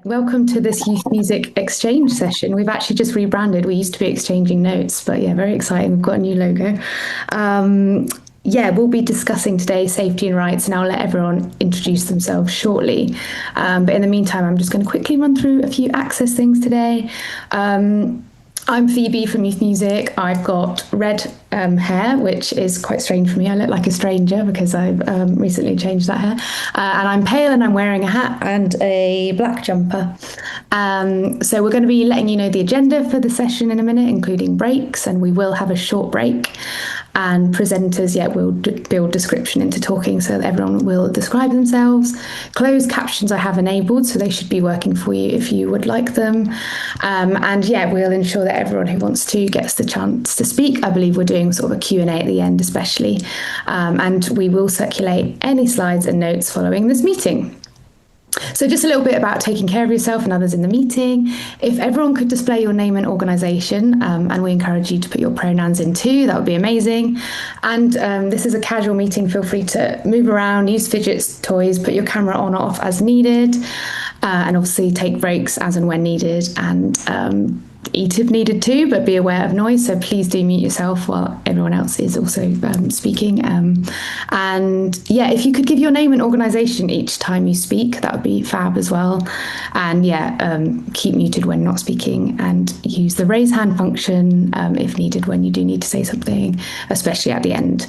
Welcome to this Youth Music Exchange session. We've actually just rebranded. We used to be exchanging notes, but yeah, very exciting. We've got a new logo. We'll be discussing today safety and rights, and I'll let everyone introduce themselves shortly. But in the meantime, I'm just going to quickly run through a few access things today. I'm Phoebe from Youth Music. I've got red hair, which is quite strange for me. I look like a stranger because I've recently changed that hair. And I'm pale and I'm wearing a hat and a black jumper. So we're going to be letting you know the agenda for the session in a minute, including breaks, and we will have a short break. And presenters, will build description into talking so that everyone will describe themselves. Closed captions I have enabled, so they should be working for you if you would like them. We'll ensure that everyone who wants to gets the chance to speak. I believe we're doing sort of a Q&A at the end especially. And we will circulate any slides and notes following this meeting. So just a little bit about taking care of yourself and others in the meeting. If everyone could display your name and organisation, and we encourage you to put your pronouns in too, that would be amazing. And this is a casual meeting. Feel free to move around, use fidgets, toys, put your camera on or off as needed, and obviously take breaks as and when needed, and eat if needed too, but be aware of noise. So please do mute yourself while everyone else is also speaking. If you could give your name and organisation each time you speak, that would be fab as well. And keep muted when not speaking, and use the raise hand function if needed when you do need to say something, especially at the end.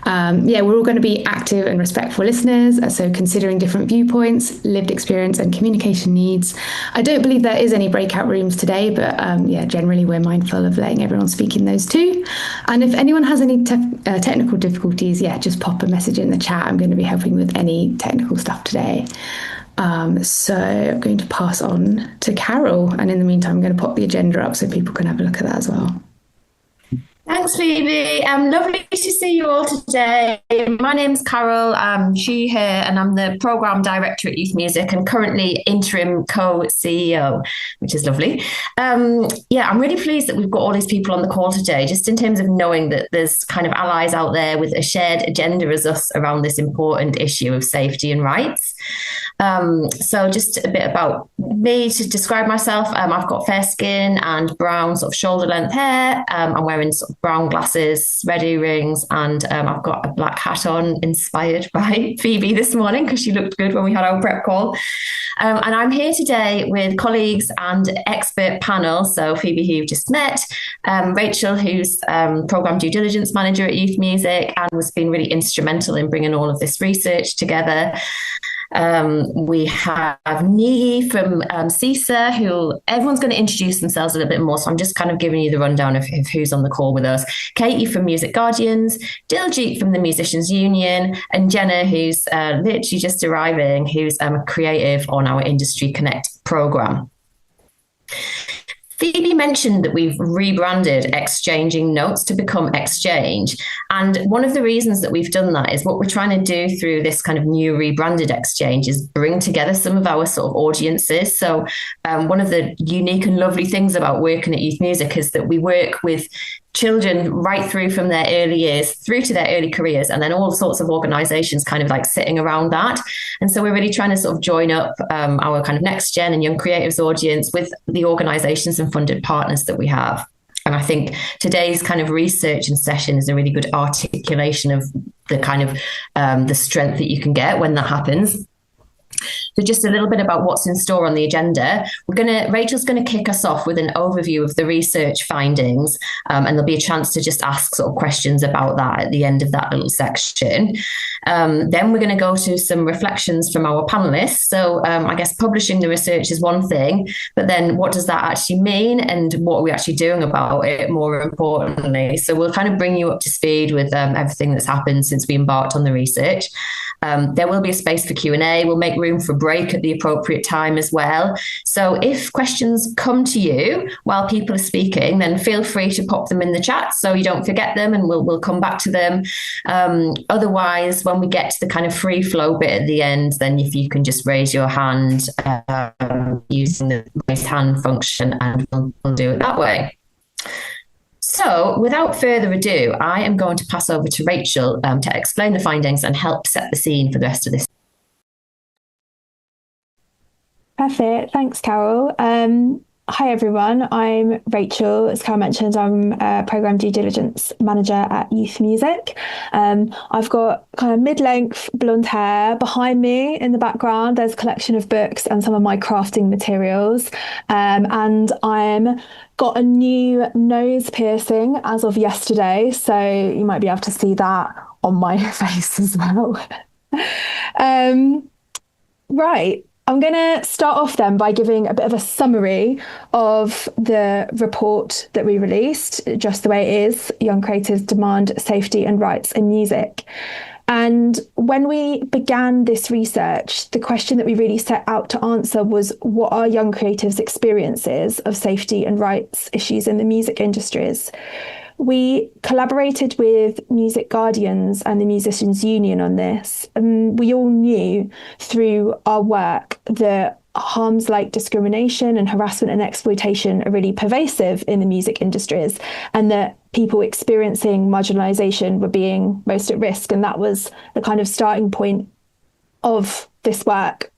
We're all going to be active and respectful listeners, so considering different viewpoints, lived experience and communication needs. I don't believe there is any breakout rooms today, but generally we're mindful of letting everyone speak in those too. And if anyone has any technical difficulties, just pop a message in the chat. I'm going to be helping with any technical stuff today. So I'm going to pass on to Carol, and in the meantime I'm going to pop the agenda up so people can have a look at that as well. Thanks, Phoebe. Lovely to see you all today. My name's Carol. I'm she, her, and I'm the Programme Director at Youth Music and currently interim co-CEO, which is lovely. I'm really pleased that we've got all these people on the call today, just in terms of knowing that there's kind of allies out there with a shared agenda as us around this important issue of safety and rights. So just a bit about me to describe myself. I've got fair skin and brown sort of shoulder length hair. I'm wearing sort of brown glasses, red earrings, and I've got a black hat on inspired by Phoebe this morning because she looked good when we had our prep call. And I'm here today with colleagues and expert panel. So Phoebe, who you've just met, Rachel, who's Programme Due Diligence Manager at Youth Music and has been really instrumental in bringing all of this research together. We have Niyi from CIISA, who everyone's going to introduce themselves a little bit more. So I'm just kind of giving you the rundown of who's on the call with us. Katy from Music Guardians, Diljeet from the Musicians Union, and Jenna, who's literally just arriving, who's a creative on our Industry Connect programme. Phoebe mentioned that we've rebranded Exchanging Notes to become Exchange. And one of the reasons that we've done that is what we're trying to do through this kind of new rebranded exchange is bring together some of our sort of audiences. So one of the unique and lovely things about working at Youth Music is that we work with children right through from their early years through to their early careers, and then all sorts of organizations kind of like sitting around that. And so we're really trying to sort of join up our kind of next gen and young creatives audience with the organizations and funded partners that we have. And I think today's kind of research and session is a really good articulation of the kind of the strength that you can get when that happens. So just a little bit about what's in store on the agenda. Rachel's going to kick us off with an overview of the research findings, and there'll be a chance to just ask sort of questions about that at the end of that little section. Then we're going to go to some reflections from our panelists. So I guess publishing the research is one thing, but then what does that actually mean and what are we actually doing about it more importantly? So we'll kind of bring you up to speed with everything that's happened since we embarked on the research. There will be a space for Q&A. We'll make room for break at the appropriate time as well. So if questions come to you while people are speaking, then feel free to pop them in the chat so you don't forget them, and we'll come back to them. Otherwise, when we get to the kind of free flow bit at the end, then if you can just raise your hand using the raise hand function, and we'll do it that way. So without further ado, I am going to pass over to Rachel to explain the findings and help set the scene for the rest of this. Perfect. Thanks, Carol. Hi, everyone. I'm Rachel. As Carol mentioned, I'm a Programme Due Diligence Manager at Youth Music. I've got kind of mid-length blonde hair. Behind me in the background, there's a collection of books and some of my crafting materials. And I'm got a new nose piercing as of yesterday. So you might be able to see that on my face as well. Right. I'm going to start off then by giving a bit of a summary of the report that we released, just the way it is. Young creatives demand safety and rights in music. And when we began this research, the question that we really set out to answer was, what are young creatives' experiences of safety and rights issues in the music industries? We collaborated with Music Guardians and the Musicians Union on this, and we all knew through our work that harms like discrimination and harassment and exploitation are really pervasive in the music industries, and that people experiencing marginalisation were being most at risk. And that was the kind of starting point of this work.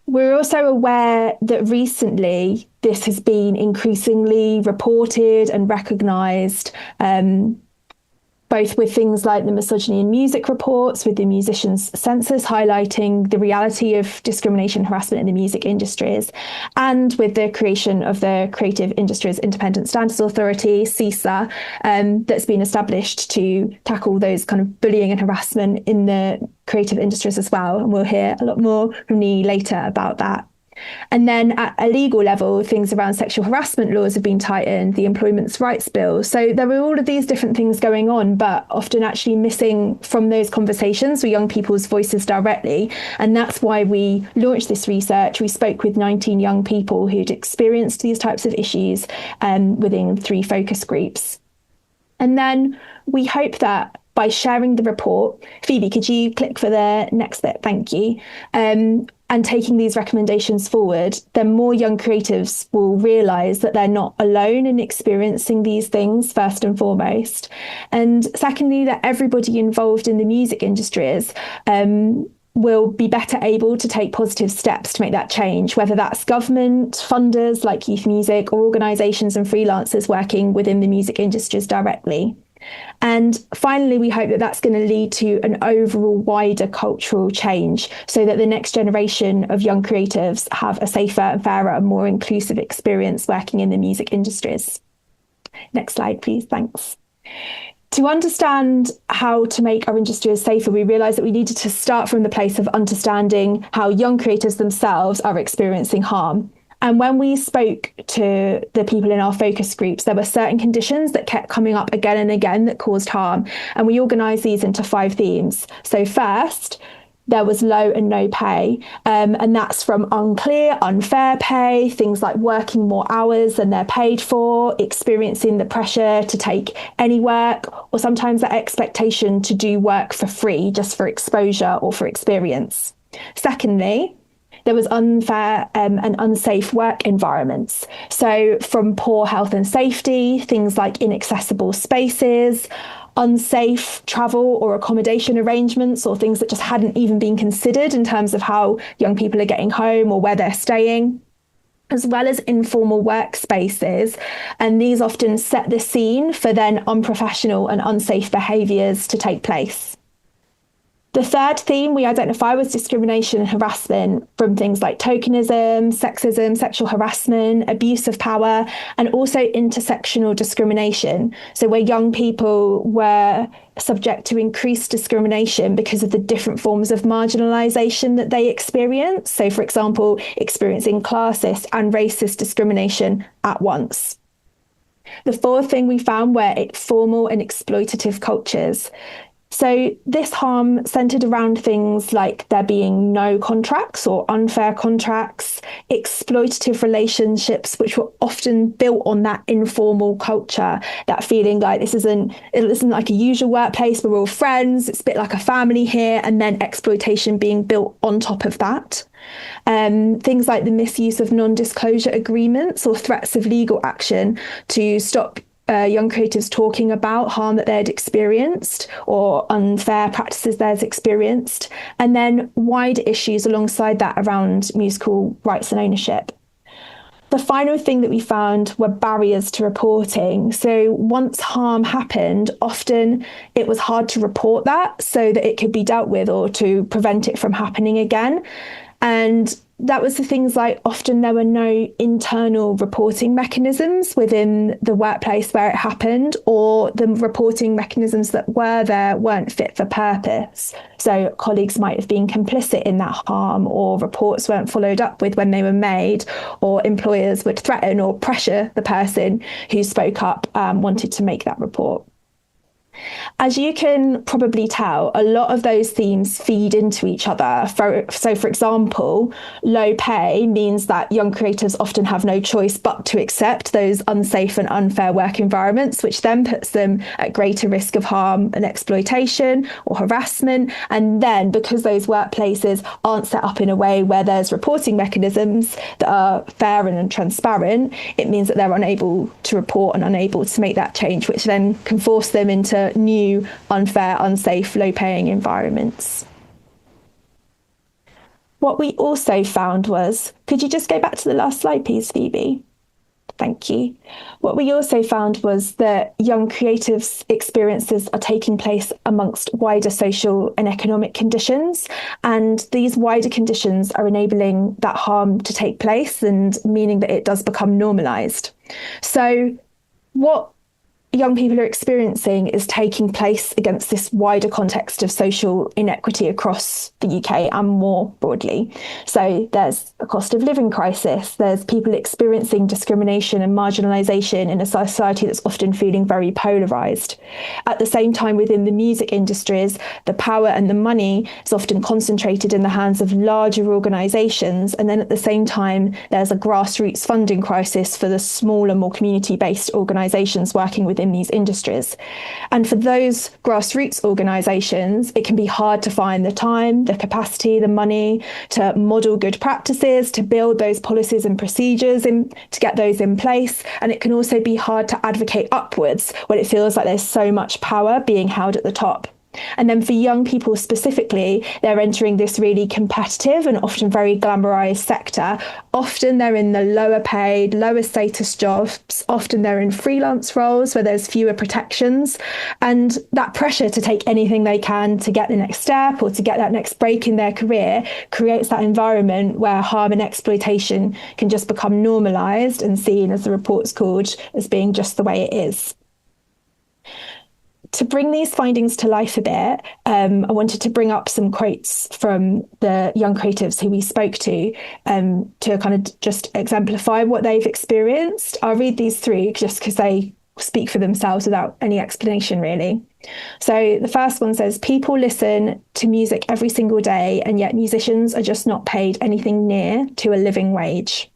We're also aware that recently this has been increasingly reported and recognised, both with things like the misogyny in music reports, with the musicians' census highlighting the reality of discrimination and harassment in the music industries, and with the creation of the Creative Industries Independent Standards Authority, CIISA, that's been established to tackle those kind of bullying and harassment in the creative industries as well. And we'll hear a lot more from Niyi later about that. And then at a legal level, things around sexual harassment laws have been tightened, the Employment Rights Bill. So there were all of these different things going on, but often actually missing from those conversations were young people's voices directly. And that's why we launched this research. We spoke with 19 young people who'd experienced these types of issues within 3 focus groups. And then we hope that by sharing the report, Phoebe, could you click for the next bit? Thank you. And taking these recommendations forward, then more young creatives will realise that they're not alone in experiencing these things, first and foremost. And secondly, that everybody involved in the music industries will be better able to take positive steps to make that change, whether that's government, funders like Youth Music, or organisations and freelancers working within the music industries directly. And finally, we hope that that's going to lead to an overall wider cultural change so that the next generation of young creatives have a safer and fairer and more inclusive experience working in the music industries. Next slide, please. Thanks. To understand how to make our industries safer, we realised that we needed to start from the place of understanding how young creatives themselves are experiencing harm. And when we spoke to the people in our focus groups, there were certain conditions that kept coming up again and again that caused harm. And we organised these into 5 themes. So first, there was low and no pay. And that's from unclear, unfair pay, things like working more hours than they're paid for, experiencing the pressure to take any work, or sometimes the expectation to do work for free, just for exposure or for experience. Secondly, there was unfair and unsafe work environments. So from poor health and safety, things like inaccessible spaces, unsafe travel or accommodation arrangements, or things that just hadn't even been considered in terms of how young people are getting home or where they're staying, as well as informal workspaces. And these often set the scene for then unprofessional and unsafe behaviours to take place. The third theme we identify was discrimination and harassment from things like tokenism, sexism, sexual harassment, abuse of power, and also intersectional discrimination. So where young people were subject to increased discrimination because of the different forms of marginalisation that they experience. So, for example, experiencing classist and racist discrimination at once. The fourth thing we found were formal and exploitative cultures. So this harm centred around things like there being no contracts or unfair contracts, exploitative relationships, which were often built on that informal culture, that feeling like it isn't like a usual workplace, we're all friends, it's a bit like a family here, and then exploitation being built on top of that. Things like the misuse of non-disclosure agreements or threats of legal action to stop young creatives talking about harm that they'd experienced or unfair practices they'd experienced, and then wider issues alongside that around musical rights and ownership. The final thing that we found were barriers to reporting. So once harm happened, often it was hard to report that so that it could be dealt with or to prevent it from happening again. And that was the things like often there were no internal reporting mechanisms within the workplace where it happened, or the reporting mechanisms that were there weren't fit for purpose. So colleagues might have been complicit in that harm, or reports weren't followed up with when they were made, or employers would threaten or pressure the person who spoke up, wanted to make that report. As you can probably tell, a lot of those themes feed into each other. So, for example, low pay means that young creatives often have no choice but to accept those unsafe and unfair work environments, which then puts them at greater risk of harm and exploitation or harassment. And then, because those workplaces aren't set up in a way where there's reporting mechanisms that are fair and transparent, it means that they're unable to report and unable to make that change, which then can force them into new, unfair, unsafe, low-paying environments. What we also found was, could you just go back to the last slide, please, Phoebe? Thank you. What we also found was that young creatives' experiences are taking place amongst wider social and economic conditions, and these wider conditions are enabling that harm to take place and meaning that it does become normalised. So what young people are experiencing is taking place against this wider context of social inequity across the UK and more broadly. So there's a cost of living crisis, there's people experiencing discrimination and marginalisation in a society that's often feeling very polarised. At the same time, within the music industries, the power and the money is often concentrated in the hands of larger organisations, and then at the same time, there's a grassroots funding crisis for the smaller, more community-based organisations working within these industries. And for those grassroots organisations, it can be hard to find the time, the capacity, the money to model good practices, to build those policies and procedures to get those in place. And it can also be hard to advocate upwards when it feels like there's so much power being held at the top. And then for young people specifically, they're entering this really competitive and often very glamorized sector. Often they're in the lower paid, lower status jobs. Often they're in freelance roles where there's fewer protections. And that pressure to take anything they can to get the next step or to get that next break in their career creates that environment where harm and exploitation can just become normalized and seen, as the report's called, as being just the way it is. To bring these findings to life a bit, I wanted to bring up some quotes from the young creatives who we spoke to kind of just exemplify what they've experienced. I'll read these through just because they speak for themselves without any explanation, really. So the first one says, people listen to music every single day, and yet musicians are just not paid anything near to a living wage.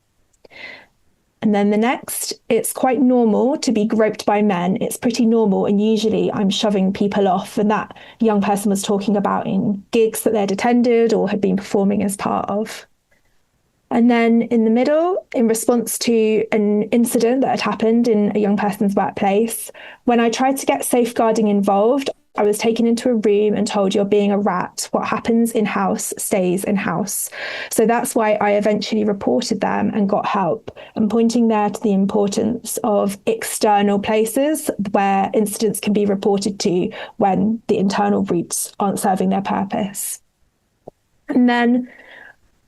And then the next, it's quite normal to be groped by men. It's pretty normal. And usually I'm shoving people off. And that young person was talking about in gigs that they'd attended or had been performing as part of. And then in the middle, in response to an incident that had happened in a young person's workplace, when I tried to get safeguarding involved, I was taken into a room and told, you're being a rat. What happens in-house stays in-house. So that's why I eventually reported them and got help, and pointing there to the importance of external places where incidents can be reported to when the internal routes aren't serving their purpose. And then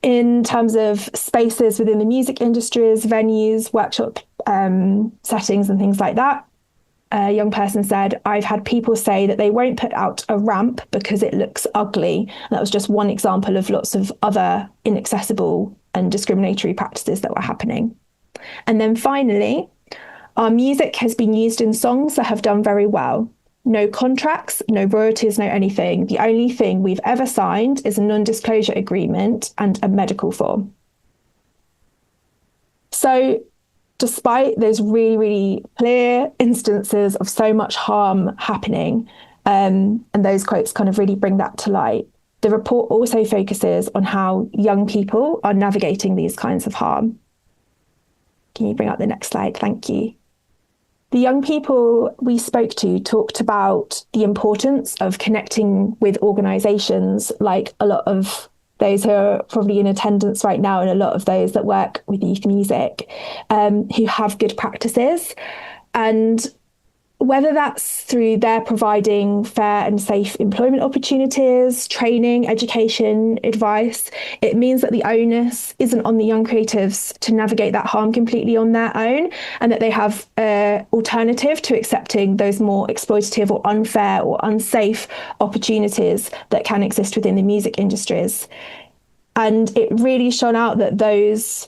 in terms of spaces within the music industries, venues, workshop settings and things like that, a young person said, I've had people say that they won't put out a ramp because it looks ugly. And that was just one example of lots of other inaccessible and discriminatory practices that were happening. And then finally, our music has been used in songs that have done very well. No contracts, no royalties, no anything. The only thing we've ever signed is a non-disclosure agreement and a medical form. So despite those really, really clear instances of so much harm happening, and those quotes kind of really bring that to light, the report also focuses on how young people are navigating these kinds of harm. Can you bring up the next slide? Thank you. The young people we spoke to talked about the importance of connecting with organisations, like a lot of those who are probably in attendance right now and a lot of those that work with youth music, who have good practices. And whether that's through their providing fair and safe employment opportunities, training, education, advice, it means that the onus isn't on the young creatives to navigate that harm completely on their own, and that they have an alternative to accepting those more exploitative or unfair or unsafe opportunities that can exist within the music industries. And it really shone out that those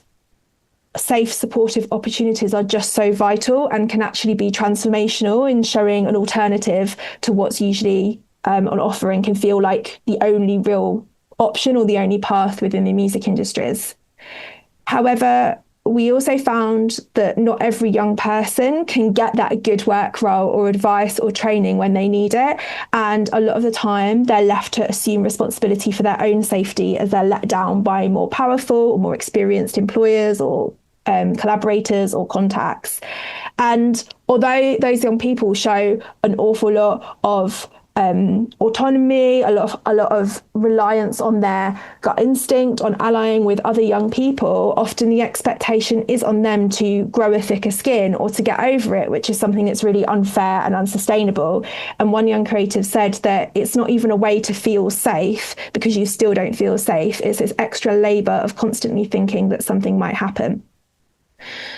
safe, supportive opportunities are just so vital and can actually be transformational in showing an alternative to what's usually on offer and can feel like the only real option or the only path within the music industries. However, we also found that not every young person can get that good work role or advice or training when they need it. And a lot of the time, they're left to assume responsibility for their own safety as they're let down by more powerful or more experienced employers or collaborators or contacts. And although those young people show an awful lot of autonomy, a lot of reliance on their gut instinct, on allying with other young people, often the expectation is on them to grow a thicker skin or to get over it, which is something that's really unfair and unsustainable. And one young creative said that it's not even a way to feel safe because you still don't feel safe. It's this extra labour of constantly thinking that something might happen.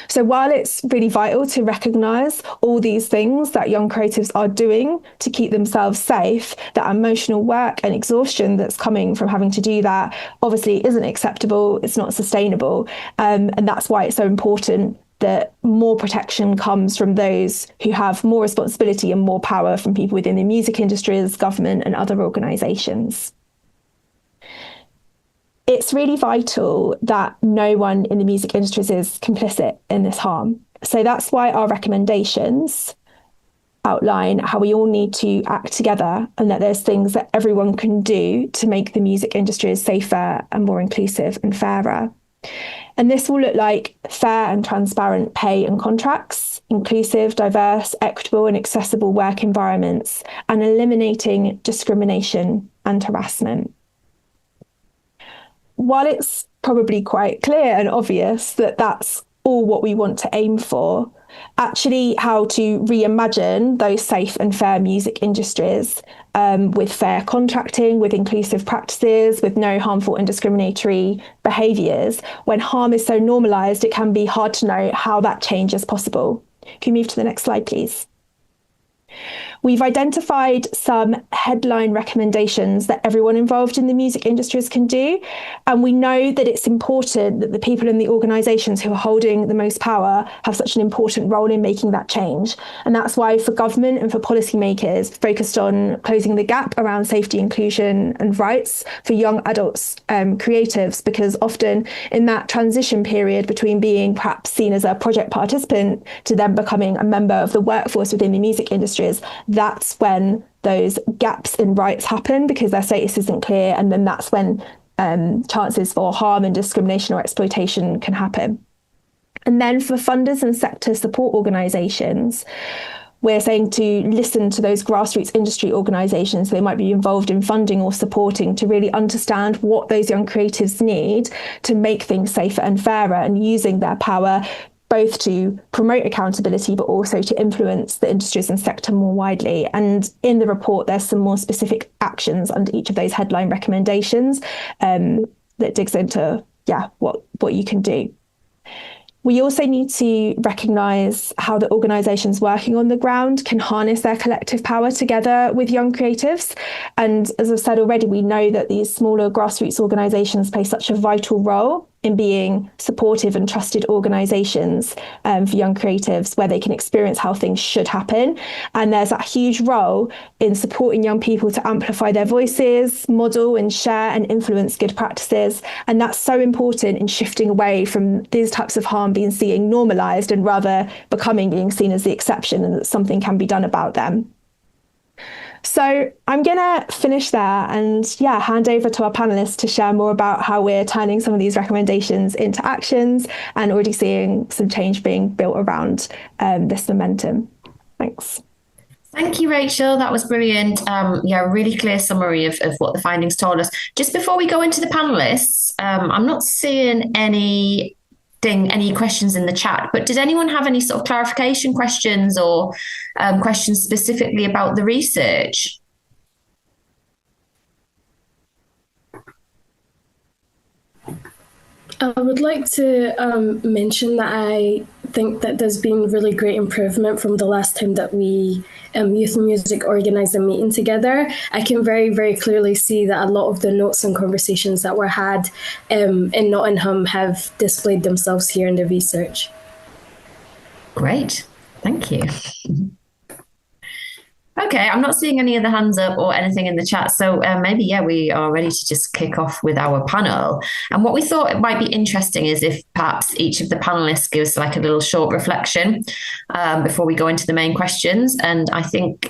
So while it's really vital to recognise all these things that young creatives are doing to keep themselves safe, that emotional work and exhaustion that's coming from having to do that obviously isn't acceptable, it's not sustainable. And that's why it's so important that more protection comes from those who have more responsibility and more power from people within the music industries, government and other organisations. It's really vital that no one in the music industries is complicit in this harm. So that's why our recommendations outline how we all need to act together and that there's things that everyone can do to make the music industries safer and more inclusive and fairer. And this will look like fair and transparent pay and contracts, inclusive, diverse, equitable and accessible work environments, and eliminating discrimination and harassment. While it's probably quite clear and obvious that that's all what we want to aim for, actually how to reimagine those safe and fair music industries with fair contracting, with inclusive practices, with no harmful and discriminatory behaviours, when harm is so normalised, it can be hard to know how that change is possible. Can you move to the next slide, please? We've identified some headline recommendations that everyone involved in the music industries can do. And we know that it's important that the people in the organisations who are holding the most power have such an important role in making that change. And that's why for government and for policymakers focused on closing the gap around safety, inclusion and rights for young adults, creatives, because often in that transition period between being perhaps seen as a project participant to then becoming a member of the workforce within the music industries, that's when those gaps in rights happen because their status isn't clear, and then that's when chances for harm and discrimination or exploitation can happen. And then for funders and sector support organisations, we're saying to listen to those grassroots industry organisations they might be involved in funding or supporting to really understand what those young creatives need to make things safer and fairer, and using their power both to promote accountability, but also to influence the industries and sector more widely. And in the report, there's some more specific actions under each of those headline recommendations that digs into, what you can do. We also need to recognise how the organisations working on the ground can harness their collective power together with young creatives. And as I've said already, we know that these smaller grassroots organisations play such a vital role in being supportive and trusted organisations for young creatives where they can experience how things should happen. And there's that huge role in supporting young people to amplify their voices, model and share and influence good practices. And that's so important in shifting away from these types of harm being seen normalised and rather being seen as the exception, and that something can be done about them. So I'm going to finish there and hand over to our panelists to share more about how we're turning some of these recommendations into actions and already seeing some change being built around this momentum. Thanks. Thank you, Rachel. That was brilliant. Really clear summary of what the findings told us. Just before we go into the panelists, I'm not seeing any questions in the chat, but did anyone have any sort of clarification questions or questions specifically about the research? I would like to mention that I think that there's been really great improvement from the last time that we Youth and Music organised a meeting together. I can very, very clearly see that a lot of the notes and conversations that were had in Nottingham have displayed themselves here in the research. Great, thank you. Okay, I'm not seeing any other hands up or anything in the chat. So we are ready to just kick off with our panel. And what we thought it might be interesting is if perhaps each of the panelists gives like a little short reflection before we go into the main questions. And I think,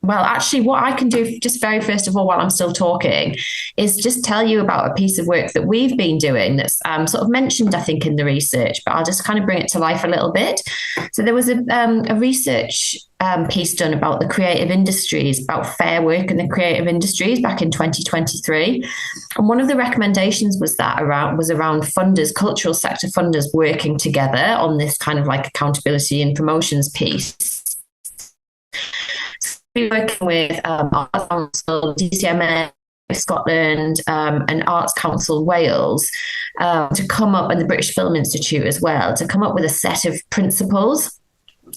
what I can do just very first of all, while I'm still talking, is just tell you about a piece of work that we've been doing that's sort of mentioned, I think, in the research, but I'll just kind of bring it to life a little bit. So there was a research piece done about the creative industries, about fair work in the creative industries back in 2023. And one of the recommendations was around funders, cultural sector funders working together on this kind of like accountability and promotions piece. We're working with Arts Council, DCMA Scotland, and Arts Council Wales to come up, and the British Film Institute as well, to come up with a set of principles.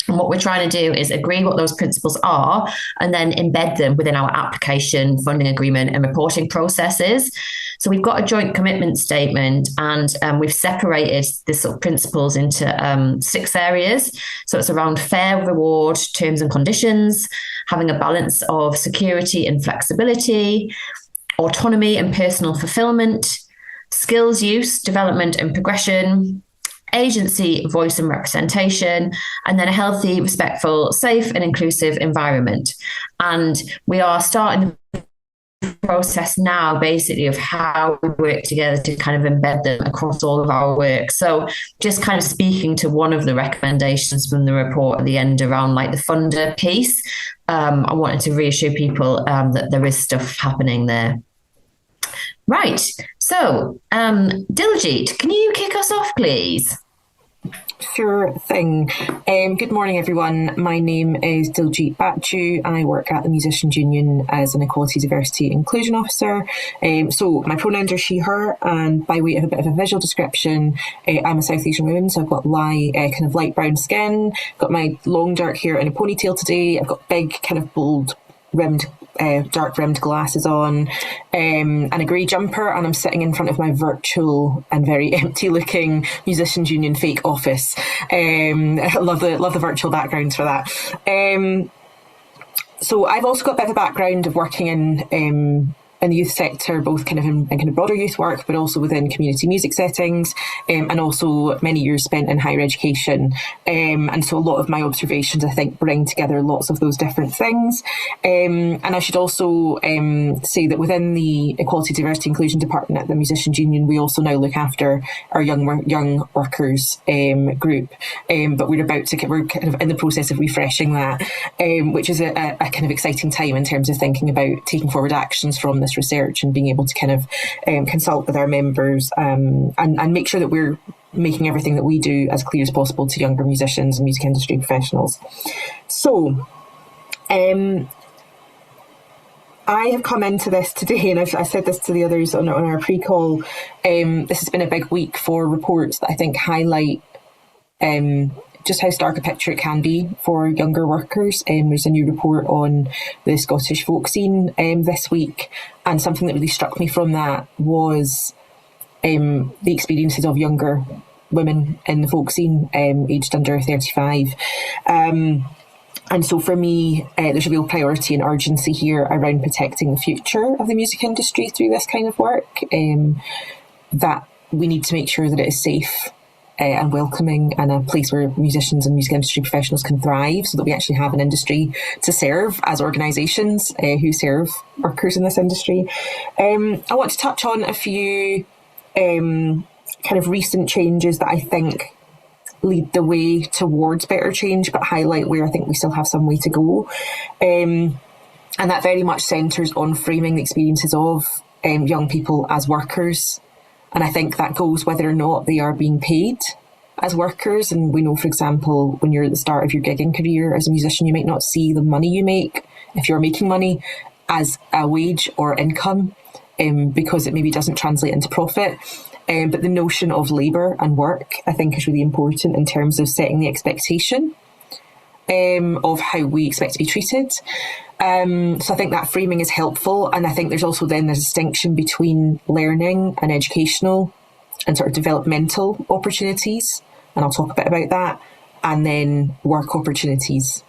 And what we're trying to do is agree what those principles are and then embed them within our application, funding agreement, and reporting processes. So we've got a joint commitment statement, and we've separated the sort of principles into 6 areas. So it's around fair reward, terms and conditions, having a balance of security and flexibility, autonomy and personal fulfillment, skills use, development and progression, agency, voice and representation, and then a healthy, respectful, safe and inclusive environment. And we are starting the process now basically of how we work together to kind of embed them across all of our work. So just kind of speaking to one of the recommendations from the report at the end around like the funder piece, I wanted to reassure people that there is stuff happening there. Right. So, Diljeet, can you kick us off, please? Sure thing. Good morning, everyone. My name is Diljeet Bhachu. I work at the Musicians Union as an Equality, Diversity, Inclusion Officer. So my pronouns are she, her, and by way of a bit of a visual description, I'm a South Asian woman, so I've got kind of light brown skin, got my long dark hair in a ponytail today. I've got big kind of bold rimmed dark rimmed glasses on, and a grey jumper, and I'm sitting in front of my virtual and very empty looking Musicians Union fake office. I love the virtual backgrounds for that. So I've also got a bit of a background of working in the youth sector, both kind of in kind of broader youth work, but also within community music settings, and also many years spent in higher education. And so a lot of my observations, I think, bring together lots of those different things. And I should also say that within the Equality, Diversity, Inclusion Department at the Musicians Union, we also now look after our young workers group. But we're kind of in the process of refreshing that, which is a kind of exciting time in terms of thinking about taking forward actions from this research and being able to kind of consult with our members and make sure that we're making everything that we do as clear as possible to younger musicians and music industry professionals. So I have come into this today, and I said this to the others on our pre-call, this has been a big week for reports that I think highlight just how stark a picture it can be for younger workers. There's a new report on the Scottish folk scene this week, and something that really struck me from that was the experiences of younger women in the folk scene, aged under 35. And so for me, there's a real priority and urgency here around protecting the future of the music industry through this kind of work, that we need to make sure that it is safe and welcoming, and a place where musicians and music industry professionals can thrive, so that we actually have an industry to serve as organisations who serve workers in this industry. I want to touch on a few kind of recent changes that I think lead the way towards better change, but highlight where I think we still have some way to go. And that very much centres on framing the experiences of young people as workers. And I think that goes whether or not they are being paid as workers. And we know, for example, when you're at the start of your gigging career as a musician, you might not see the money you make, if you're making money, as a wage or income, because it maybe doesn't translate into profit. But the notion of labour and work, I think, is really important in terms of setting the expectation of how we expect to be treated. So I think that framing is helpful. And I think there's also then the distinction between learning and educational and sort of developmental opportunities. And I'll talk a bit about that. And then work opportunities.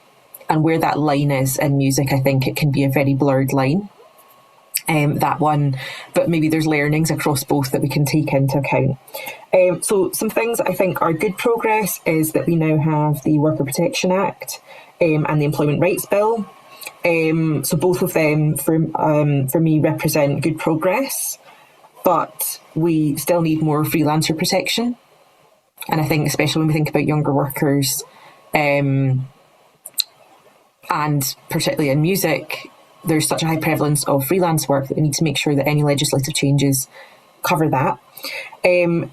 And where that line is in music, I think it can be a very blurred line. That one, but maybe there's learnings across both that we can take into account. So some things I think are good progress is that we now have the Worker Protection Act and the Employment Rights Bill. So both of them, for me, represent good progress, but we still need more freelancer protection. And I think especially when we think about younger workers, and particularly in music, there's such a high prevalence of freelance work that we need to make sure that any legislative changes cover that.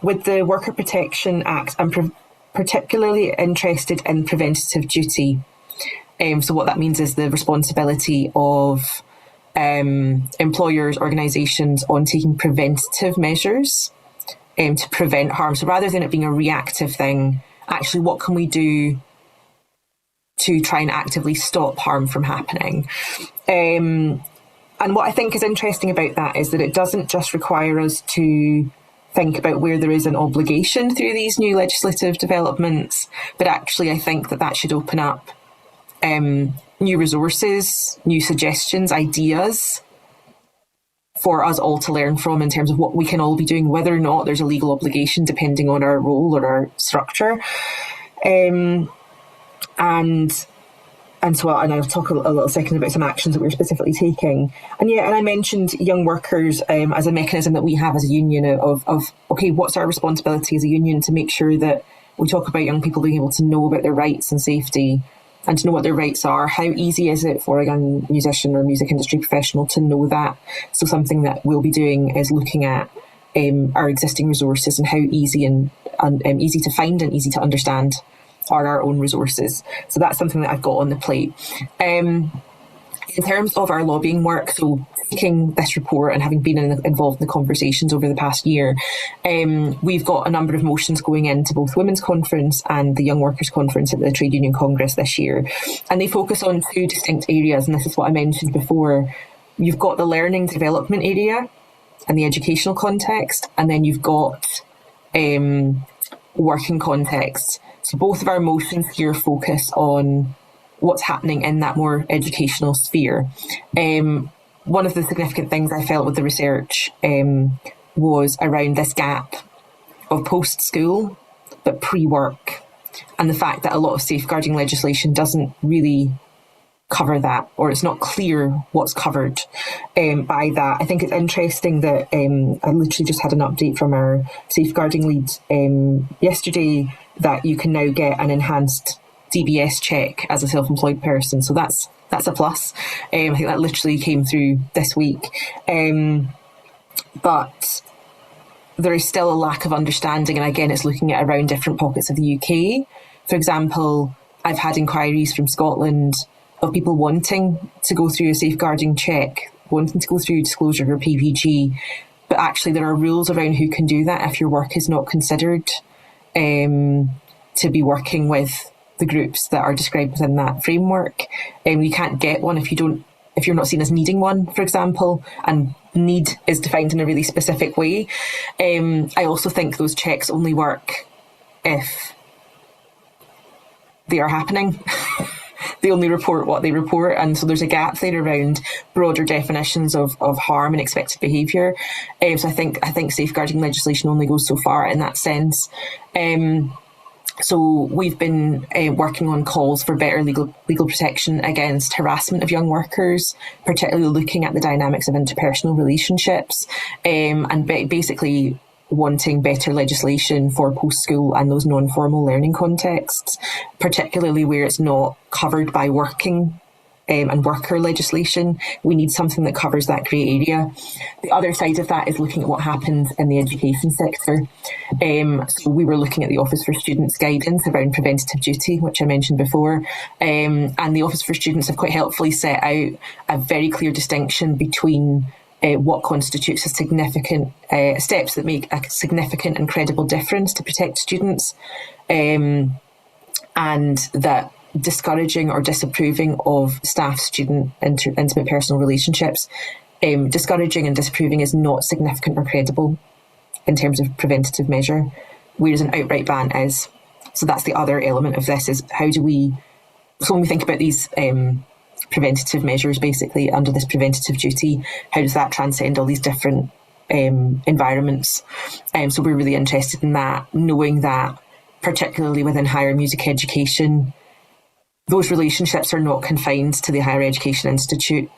With the Worker Protection Act, I'm particularly interested in preventative duty. So what that means is the responsibility of employers, organisations on taking preventative measures to prevent harm. So rather than it being a reactive thing, actually what can we do to try and actively stop harm from happening? And what I think is interesting about that is that it doesn't just require us to think about where there is an obligation through these new legislative developments, but actually I think that that should open up new resources, new suggestions, ideas for us all to learn from in terms of what we can all be doing, whether or not there's a legal obligation depending on our role or our structure. And I'll talk a little second about some actions that we're specifically taking. And I mentioned young workers as a mechanism that we have as a union of okay, what's our responsibility as a union to make sure that we talk about young people being able to know about their rights and safety and to know what their rights are. How easy is it for a young musician or music industry professional to know that? So something that we'll be doing is looking at our existing resources and how easy and easy to find and easy to understand are our own resources. So that's something that I've got on the plate. In terms of our lobbying work, so taking this report and having been involved in the conversations over the past year, we've got a number of motions going into both Women's Conference and the Young Workers Conference at the Trade Union Congress this year. And they focus on two distinct areas, and this is what I mentioned before. You've got the learning development area and the educational context, and then you've got working context. So both of our motions here focus on what's happening in that more educational sphere. One of the significant things I felt with the research was around this gap of post-school but pre-work, and the fact that a lot of safeguarding legislation doesn't really cover that, or it's not clear what's covered by that. I think it's interesting that I literally just had an update from our safeguarding lead yesterday that you can now get an enhanced DBS check as a self-employed person. So that's a plus. I think that literally came through this week. But there is still a lack of understanding. And again, it's looking at around different pockets of the UK. For example, I've had inquiries from Scotland of people wanting to go through a safeguarding check, wanting to go through disclosure or PVG. But actually there are rules around who can do that if your work is not considered to be working with the groups that are described within that framework. You can't get one if you're not seen as needing one, for example, and need is defined in a really specific way. I also think those checks only work if they are happening. They only report what they report, and so there's a gap there around broader definitions of harm and expected behaviour. So I think safeguarding legislation only goes so far in that sense. So we've been working on calls for better legal protection against harassment of young workers, particularly looking at the dynamics of interpersonal relationships, and basically wanting better legislation for post-school and those non-formal learning contexts, particularly where it's not covered by working and worker legislation. We need something that covers that grey area. The other side of that is looking at what happens in the education sector. So we were looking at the Office for Students guidance around preventative duty, which I mentioned before. And the Office for Students have quite helpfully set out a very clear distinction between what constitutes a significant steps that make a significant and credible difference to protect students, and that discouraging or disapproving of staff-student intimate personal relationships, discouraging and disapproving is not significant or credible in terms of preventative measure, whereas an outright ban is. So that's the other element of this, is how do we, so when we think about these preventative measures basically under this preventative duty, how does that transcend all these different environments? So we're really interested in that, knowing that particularly within higher music education, those relationships are not confined to the higher education institute,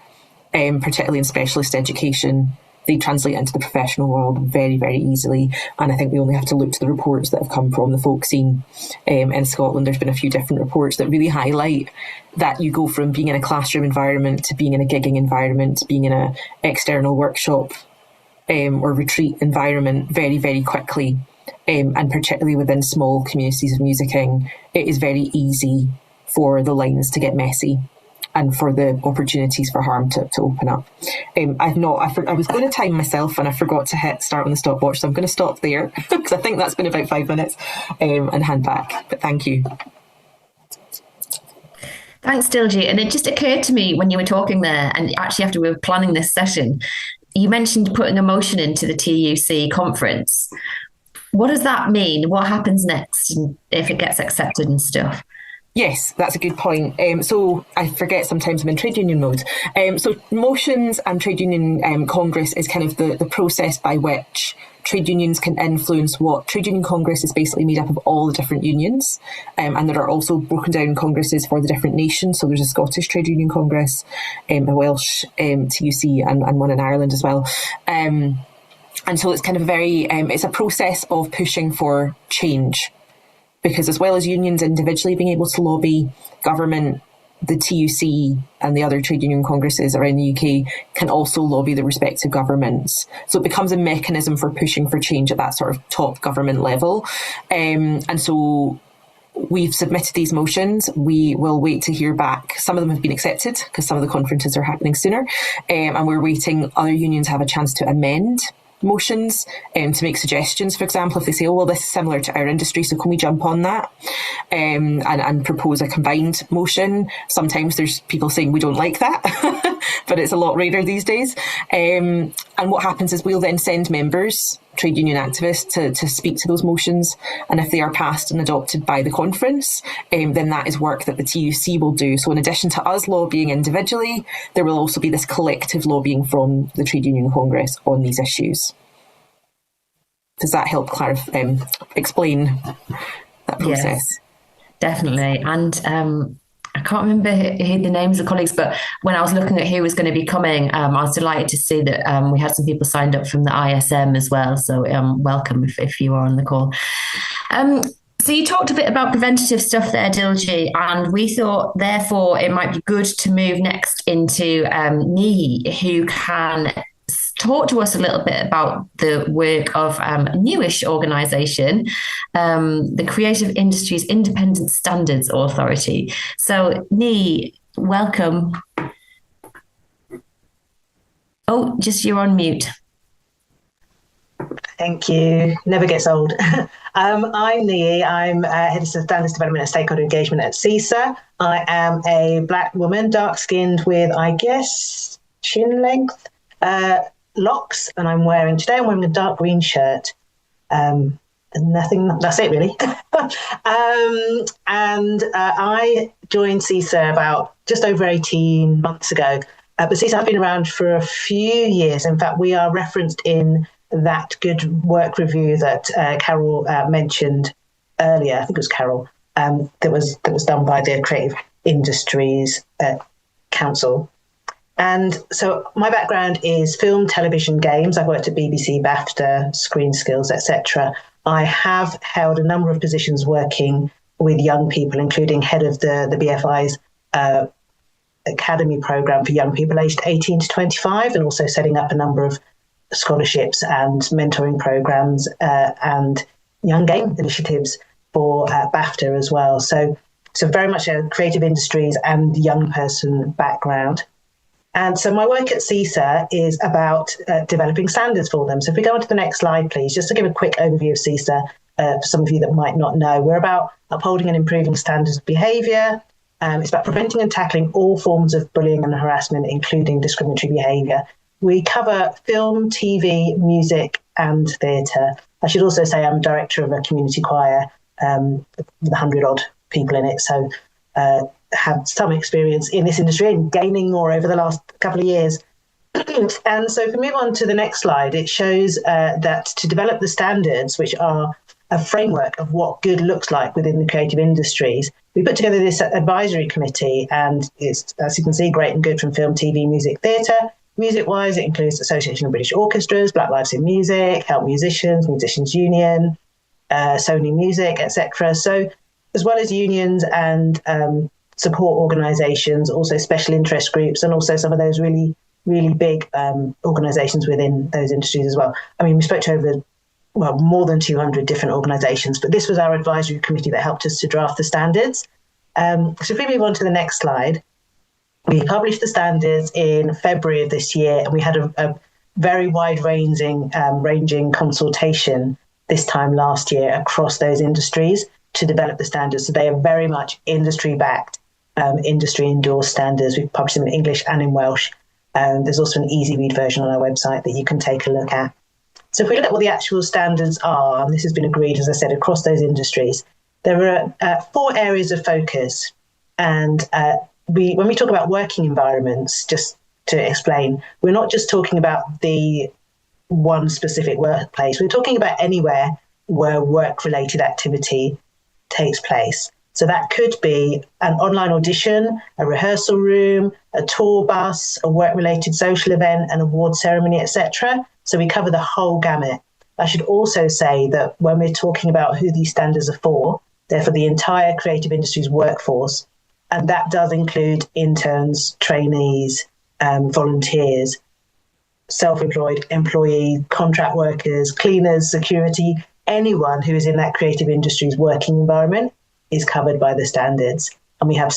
particularly in specialist education. They translate into the professional world very, very easily. And I think we only have to look to the reports that have come from the folk scene in Scotland. There's been a few different reports that really highlight that you go from being in a classroom environment to being in a gigging environment, to being in an external workshop or retreat environment very, very quickly. And particularly within small communities of musicking, it is very easy for the lines to get messy and for the opportunities for harm to open up. I was going to time myself and I forgot to hit start on the stopwatch, so I'm going to stop there because I think that's been about 5 minutes and hand back. But thank you. Thanks, Diljeet. And it just occurred to me when you were talking there, and actually after we were planning this session, you mentioned putting a motion into the TUC conference. What does that mean? What happens next if it gets accepted and stuff? Yes, that's a good point. So I forget sometimes I'm in trade union mode. So motions and trade union congress is kind of the process by which trade unions can influence what trade union congress is basically made up of all the different unions. And there are also broken down congresses for the different nations. So there's a Scottish trade union congress, a Welsh TUC and one in Ireland as well. And so it's kind of it's a process of pushing for change. Because as well as unions individually being able to lobby government, the TUC and the other trade union congresses around the UK can also lobby the respective governments. So it becomes a mechanism for pushing for change at that sort of top government level. And so we've submitted these motions. We will wait to hear back. Some of them have been accepted because some of the conferences are happening sooner. And we're waiting. Other unions have a chance to amend motions to make suggestions. For example, if they say, oh, well, this is similar to our industry, so can we jump on that and propose a combined motion? Sometimes there's people saying we don't like that, but it's a lot rarer these days. And what happens is we'll then send members, trade union activists, to speak to those motions. And if they are passed and adopted by the conference, then that is work that the TUC will do. So in addition to us lobbying individually, there will also be this collective lobbying from the Trade Union Congress on these issues. Does that help explain that process? Yes, definitely. And I can't remember who the names of the colleagues, but when I was looking at who was going to be coming, I was delighted to see that we had some people signed up from the ISM as well. So welcome if you are on the call. So you talked a bit about preventative stuff there, Diljeet, and we thought, therefore, it might be good to move next into Niyi, who can talk to us a little bit about the work of a newish organisation, the Creative Industries Independent Standards Authority. So, Niyi, welcome. Oh, just you're on mute. Thank you. Never gets old. I'm Niyi. I'm Head of Standards Development and Stakeholder Engagement at CIISA. I am a Black woman, dark-skinned with, I guess, chin length locks, and I'm wearing a dark green shirt. And that's it really. I joined CIISA about just over 18 months ago. But CIISA has been around for a few years. In fact, we are referenced in that good work review that Carol mentioned earlier. I think it was Carol, that was done by the Creative Industries Council. And so my background is film, television, games. I've worked at BBC, BAFTA, Screen Skills, etc. I have held a number of positions working with young people, including head of the BFI's academy program for young people aged 18 to 25, and also setting up a number of scholarships and mentoring programs and young game initiatives for BAFTA as well. So very much a creative industries and young person background. And so my work at CIISA is about developing standards for them. So if we go on to the next slide, please, just to give a quick overview of CIISA for some of you that might not know. We're about upholding and improving standards of behaviour. It's about preventing and tackling all forms of bullying and harassment, including discriminatory behaviour. We cover film, TV, music, and theatre. I should also say I'm director of a community choir with 100-odd people in it, so have some experience in this industry and gaining more over the last couple of years. And so if we move on to the next slide, it shows that to develop the standards, which are a framework of what good looks like within the creative industries, we put together this advisory committee, and it's, as you can see, great and good from film, TV, music, theatre. Music-wise, it includes Association of British Orchestras, Black Lives in Music, Help Musicians, Musicians Union, Sony Music, etc. So as well as unions and support organisations, also special interest groups, and also some of those really, really big organisations within those industries as well. I mean, we spoke to more than 200 different organisations, but this was our advisory committee that helped us to draft the standards. So if we move on to the next slide, we published the standards in February of this year, and we had a very wide-ranging consultation this time last year across those industries to develop the standards. So they are very much industry-backed, industry-endorsed standards. We've published them in English and in Welsh. There's also an easy-read version on our website that you can take a look at. So if we look at what the actual standards are, and this has been agreed, as I said, across those industries, there are 4 areas of focus. And when we talk about working environments, just to explain, we're not just talking about the one specific workplace. We're talking about anywhere where work-related activity takes place. So that could be an online audition, a rehearsal room, a tour bus, a work-related social event, an award ceremony, etc. So we cover the whole gamut. I should also say that when we're talking about who these standards are for, they're for the entire creative industries workforce. And that does include interns, trainees, volunteers, self-employed employees, contract workers, cleaners, security. Anyone who is in that creative industry's working environment is covered by the standards. And we have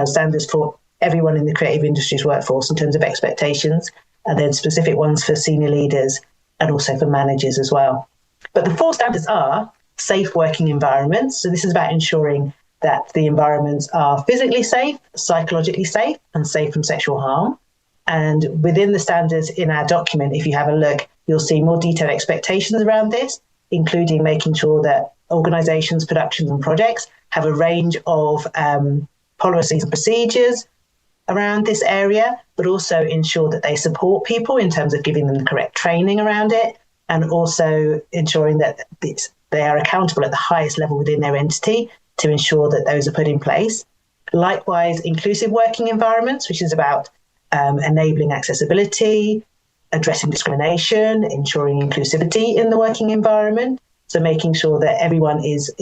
standards for everyone in the creative industry's workforce in terms of expectations, and then specific ones for senior leaders and also for managers as well. But the 4 standards are safe working environments. So this is about ensuring that the environments are physically safe, psychologically safe, and safe from sexual harm. And within the standards in our document, if you have a look, you'll see more detailed expectations around this, including making sure that organisations, productions and projects have a range of policies and procedures around this area, but also ensure that they support people in terms of giving them the correct training around it, and also ensuring that they are accountable at the highest level within their entity to ensure that those are put in place. Likewise, inclusive working environments, which is about enabling accessibility, addressing discrimination, ensuring inclusivity in the working environment. So making sure that everyone is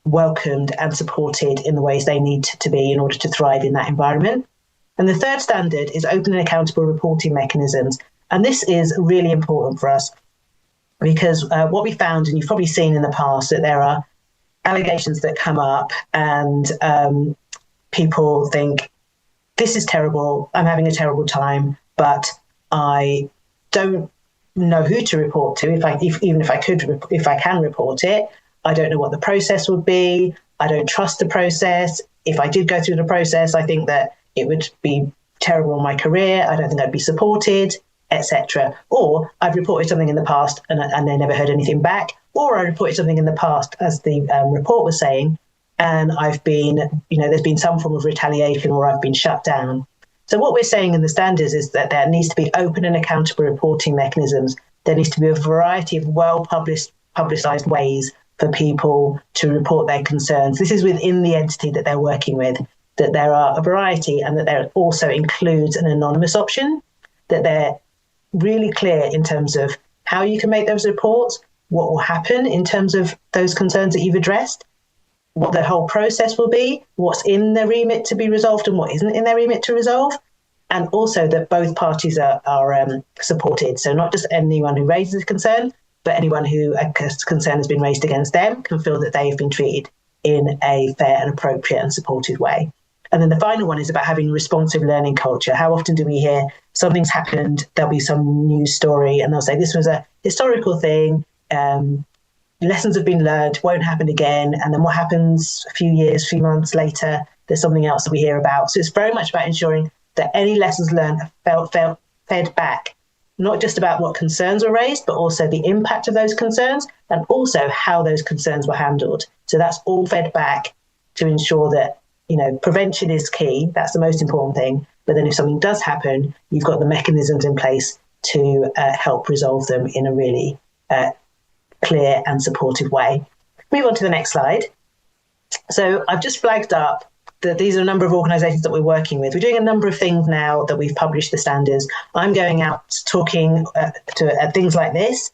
welcomed and supported in the ways they need to be in order to thrive in that environment. And the third standard is open and accountable reporting mechanisms. And this is really important for us because what we found, and you've probably seen in the past, that there are allegations that come up and people think, this is terrible, I'm having a terrible time, but I don't know who to report to. If I can report it, I don't know what the process would be. I don't trust the process. If I did go through the process, I think that it would be terrible on my career. I don't think I'd be supported, etc. Or I've reported something in the past and they never heard anything back. Or I reported something in the past, as the report was saying, and I've been, there's been some form of retaliation or I've been shut down. So what we're saying in the standards is that there needs to be open and accountable reporting mechanisms. There needs to be a variety of well-publicised ways for people to report their concerns. This is within the entity that they're working with. that there are a variety and that there also includes an anonymous option, that they're really clear in terms of how you can make those reports, what will happen in terms of those concerns that you've addressed, what the whole process will be, what's in their remit to be resolved and what isn't in their remit to resolve, and also that both parties are supported. So not just anyone who raises a concern, but anyone who a concern has been raised against them can feel that they have been treated in a fair and appropriate and supported way. And then the final one is about having responsive learning culture. How often do we hear something's happened, there'll be some news story, and they'll say this was a historical thing, lessons have been learned, won't happen again. And then what happens a few months later, there's something else that we hear about. So it's very much about ensuring that any lessons learned are fed back, not just about what concerns were raised, but also the impact of those concerns and also how those concerns were handled. So that's all fed back to ensure that, prevention is key. That's the most important thing. But then if something does happen, you've got the mechanisms in place to help resolve them in a really clear and supportive way. Move on to the next slide. So I've just flagged up that these are a number of organisations that we're working with. We're doing a number of things now that we've published the standards. I'm going out talking to things like this,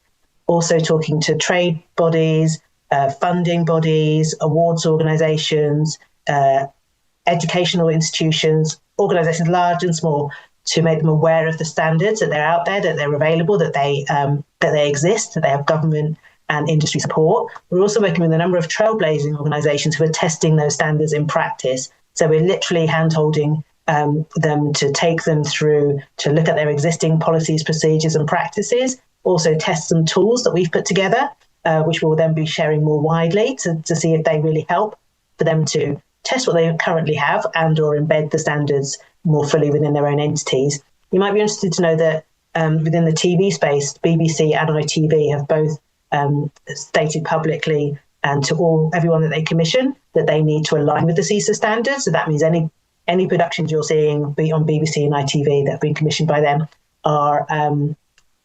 also talking to trade bodies, funding bodies, awards organisations, educational institutions, organisations large and small, to make them aware of the standards, that they're out there, that they're available, that they exist, that they have government and industry support. We're also working with a number of trailblazing organisations who are testing those standards in practice. So we're literally hand-holding them to take them through, to look at their existing policies, procedures and practices, also test some tools that we've put together, which we'll then be sharing more widely to see if they really help for them to test what they currently have and or embed the standards more fully within their own entities. You might be interested to know that within the TV space, BBC and ITV have both stated publicly and to everyone that they commission that they need to align with the CIISA standards. So that means any productions you're seeing be on BBC and ITV that have been commissioned by them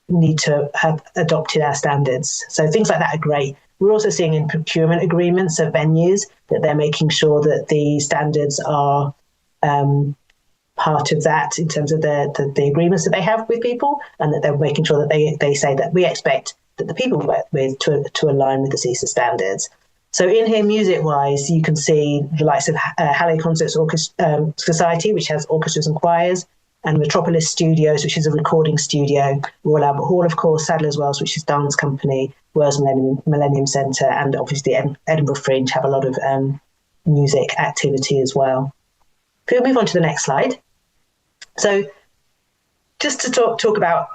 need to have adopted our standards. So things like that are great. We're also seeing in procurement agreements of venues that they're making sure that the standards are part of that in terms of the agreements that they have with people, and that they're making sure that they say that we expect that the people we work with to align with the CIISA standards. So in here, music-wise, you can see the likes of Halle Concerts Society, which has orchestras and choirs, and Metropolis Studios, which is a recording studio, Royal Albert Hall, of course, Sadler's Wells, which is dance company, Wales Millennium Centre, and obviously Edinburgh Fringe have a lot of music activity as well. If we move on to the next slide. So just to talk about,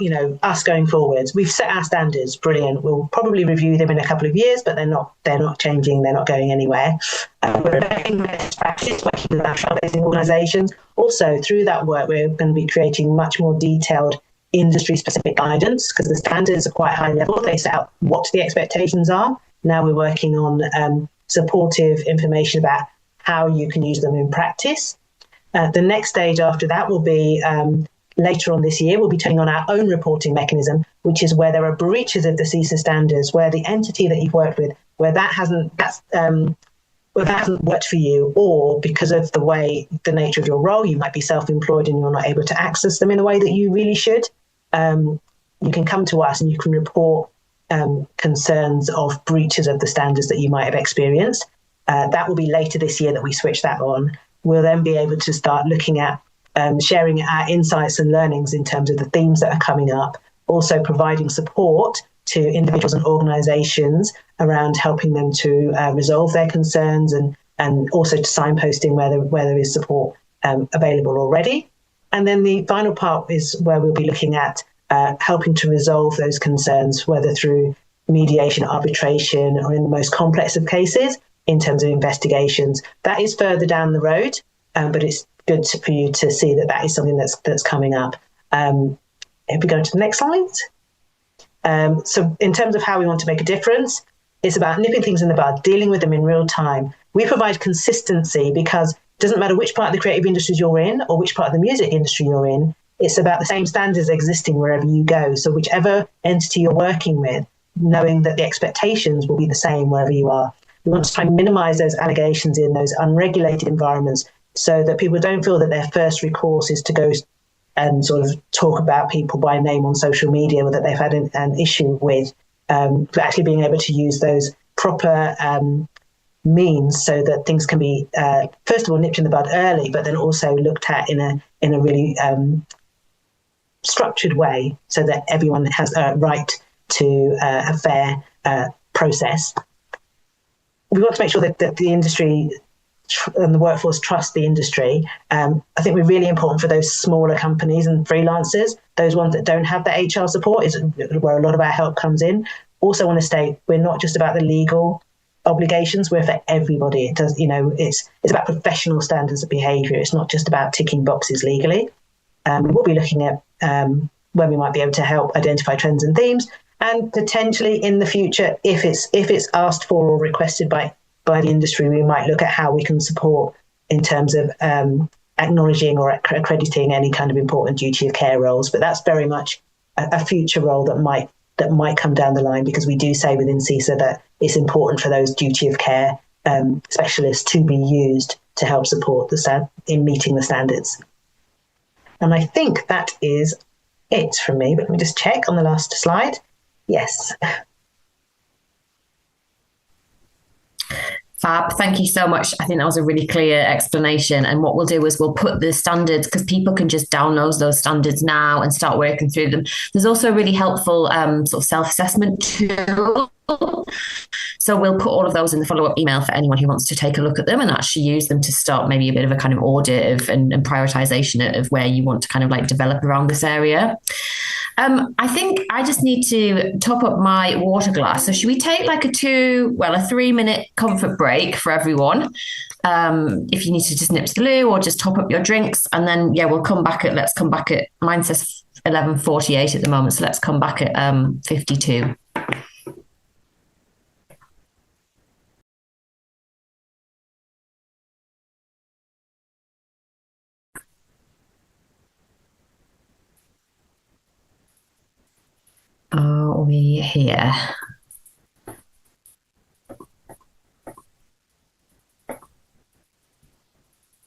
us going forwards, we've set our standards, brilliant. We'll probably review them in a couple of years, but they're not changing, they're not going anywhere. We're embedding best practice, working with our trailblazing organisations. Also, through that work, we're going to be creating much more detailed industry-specific guidance, because the standards are quite high level. They set out what the expectations are. Now we're working on supportive information about how you can use them in practice. The next stage after that will be later on this year, we'll be turning on our own reporting mechanism, which is where there are breaches of the CIISA standards, where the entity that you've worked with, where that hasn't worked for you, or because of the nature of your role, you might be self-employed and you're not able to access them in a way that you really should. You can come to us and you can report concerns of breaches of the standards that you might have experienced. That will be later this year that we switch that on. We'll then be able to start looking at sharing our insights and learnings in terms of the themes that are coming up, also providing support to individuals and organisations around helping them to resolve their concerns, and also to signposting where there is support available already. And then the final part is where we'll be looking at helping to resolve those concerns, whether through mediation, arbitration, or in the most complex of cases, in terms of investigations. That is further down the road, but it's good for you to see that is something that's coming up. If we go to the next slide. So in terms of how we want to make a difference, it's about nipping things in the bud, dealing with them in real time. We provide consistency because it doesn't matter which part of the creative industry you're in or which part of the music industry you're in, it's about the same standards existing wherever you go. So whichever entity you're working with, knowing that the expectations will be the same wherever you are. We want to try and minimise those allegations in those unregulated environments, so that people don't feel that their first recourse is to go and sort of talk about people by name on social media or that they've had an issue with, but actually being able to use those proper means so that things can be, first of all, nipped in the bud early, but then also looked at in a really structured way so that everyone has a right to a fair process. We want to make sure that the industry and the workforce trust the industry. I think we're really important for those smaller companies and freelancers, those ones that don't have the HR support is where a lot of our help comes in. Also want to state, we're not just about the legal obligations, we're for everybody. It does, it's about professional standards of behaviour. It's not just about ticking boxes legally. We'll be looking at when we might be able to help identify trends and themes, and potentially in the future, if it's asked for or requested by the industry, we might look at how we can support in terms of acknowledging or accrediting any kind of important duty of care roles. But that's very much a future role that might come down the line, because we do say within CIISA that it's important for those duty of care specialists to be used to help support in meeting the standards. And I think that is it from me, but let me just check on the last slide. Yes. Fab, thank you so much. I think that was a really clear explanation. And what we'll do is we'll put the standards, because people can just download those standards now and start working through them. There's also a really helpful sort of self-assessment tool. So we'll put all of those in the follow-up email for anyone who wants to take a look at them and actually use them to start maybe a bit of a kind of audit of and prioritization of where you want to kind of like develop around this area. I think I just need to top up my water glass. So should we take like a 3-minute comfort break for everyone? If you need to just nip to the loo or just top up your drinks, and then let's come back at mine says 11:48 at the moment, so let's come back at 52. Are we here?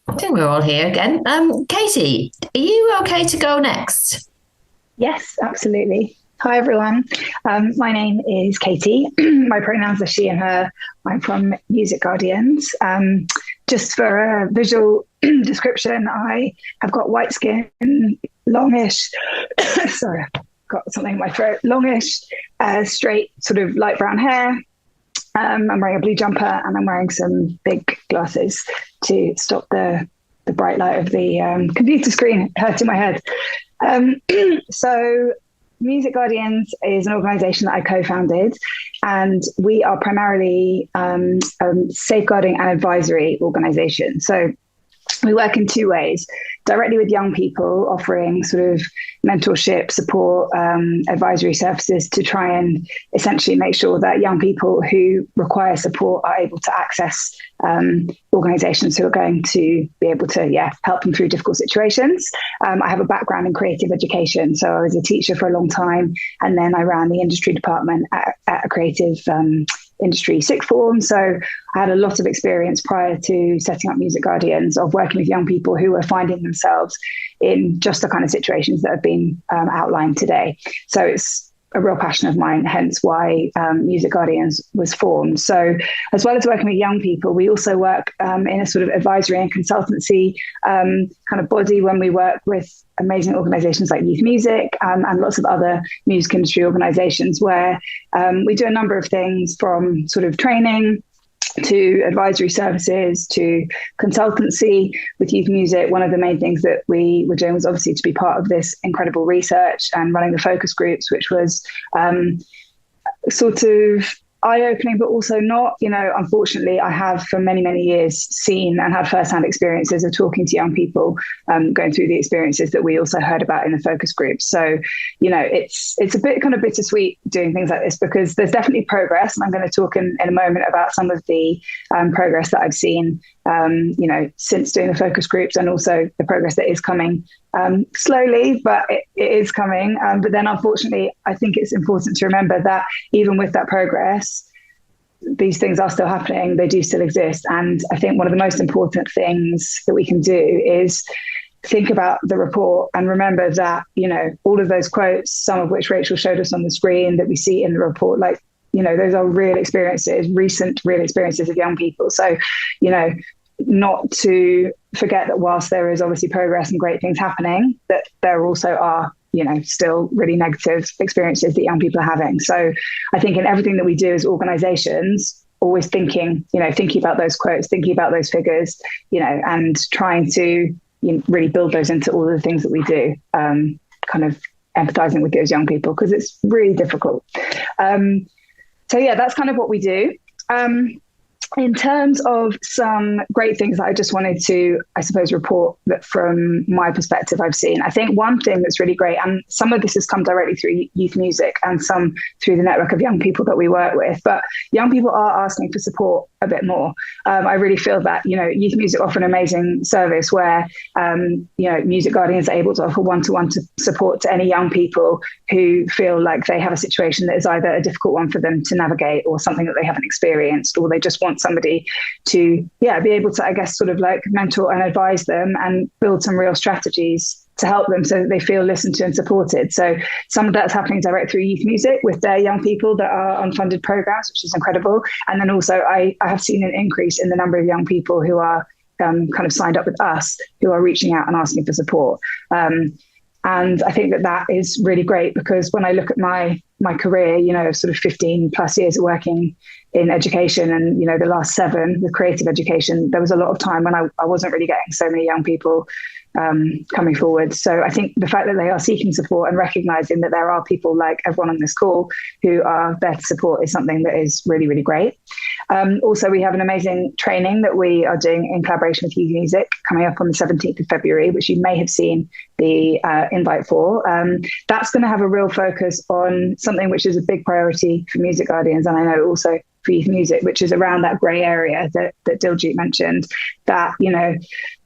I think we're all here again. Katie, are you okay to go next? Yes, absolutely. Hi, everyone. My name is Katie. My pronouns are she and her. I'm from Music Guardians. Just for a visual description, I have got white skin, longish, sorry, I've got something in my throat, longish, straight, sort of light brown hair. I'm wearing a blue jumper and I'm wearing some big glasses to stop the bright light of the computer screen hurting my head. So Music Guardians is an organisation that I co-founded, and we are primarily a safeguarding and advisory organisation. So we work in two ways: directly with young people, offering sort of mentorship, support, advisory services to try and essentially make sure that young people who require support are able to access organisations who are going to be able to help them through difficult situations. I have a background in creative education, so I was a teacher for a long time, and then I ran the industry department at a creative industry sixth form. So I had a lot of experience prior to setting up Music Guardians of working with young people who were finding themselves in just the kind of situations that have been outlined today. So it's a real passion of mine, hence why Music Guardians was formed. So as well as working with young people, we also work in a sort of advisory and consultancy kind of body when we work with amazing organizations like Youth Music and lots of other music industry organizations, where we do a number of things from sort of training to advisory services to consultancy. With Youth Music, one of the main things that we were doing was obviously to be part of this incredible research and running the focus groups, which was sort of eye-opening, but also not. Unfortunately, I have for many, many years seen and had first-hand experiences of talking to young people going through the experiences that we also heard about in the focus groups. So, it's a bit kind of bittersweet doing things like this, because there's definitely progress, and I'm going to talk in a moment about some of the progress that I've seen, since doing the focus groups, and also the progress that is coming slowly, but it is coming. But then, unfortunately, I think it's important to remember that even with that progress, these things are still happening. They do still exist. And I think one of the most important things that we can do is think about the report and remember that, you know, all of those quotes, some of which Rachel showed us on the screen that we see in the report, like, you know, those are real experiences, recent real experiences of young people. So, you know, not to forget that whilst there is obviously progress and great things happening, that there also are, you know, still really negative experiences that young people are having. So I think in everything that we do as organizations, always thinking about those quotes, thinking about those figures, you know, and trying to really build those into all of the things that we do, kind of empathizing with those young people, because it's really difficult. So yeah, that's kind of what we do. In terms of some great things that I just wanted to, I suppose, report that from my perspective I've seen. I think one thing that's really great, and some of this has come directly through youth music and some through the network of young people that we work with, but young people are asking for support a bit more. I really feel that, you know, youth music offer an amazing service where, you know, Music Guardians are able to offer one-to-one support to any young people who feel like they have a situation that is either a difficult one for them to navigate or something that they haven't experienced, or they just want somebody to, be able to, I guess, sort of like mentor and advise them and build some real strategies to help them so that they feel listened to and supported. So some of that's happening direct through youth music with their young people that are on funded programs, which is incredible. And then also I have seen an increase in the number of young people who are kind of signed up with us, who are reaching out and asking for support. And I think that is really great, because when I look at my career, you know, sort of 15 plus years of working in education, and, you know, the last 7 with creative education, there was a lot of time when I wasn't really getting so many young people coming forward. So I think the fact that they are seeking support and recognizing that there are people like everyone on this call who are there to support is something that is really, really great. Also, we have an amazing training that we are doing in collaboration with Youth Music coming up on the 17th of February, which you may have seen the invite for. That's going to have a real focus on something which is a big priority for Music Guardians, and I know also for youth music, which is around that grey area that Diljeet mentioned, that, you know,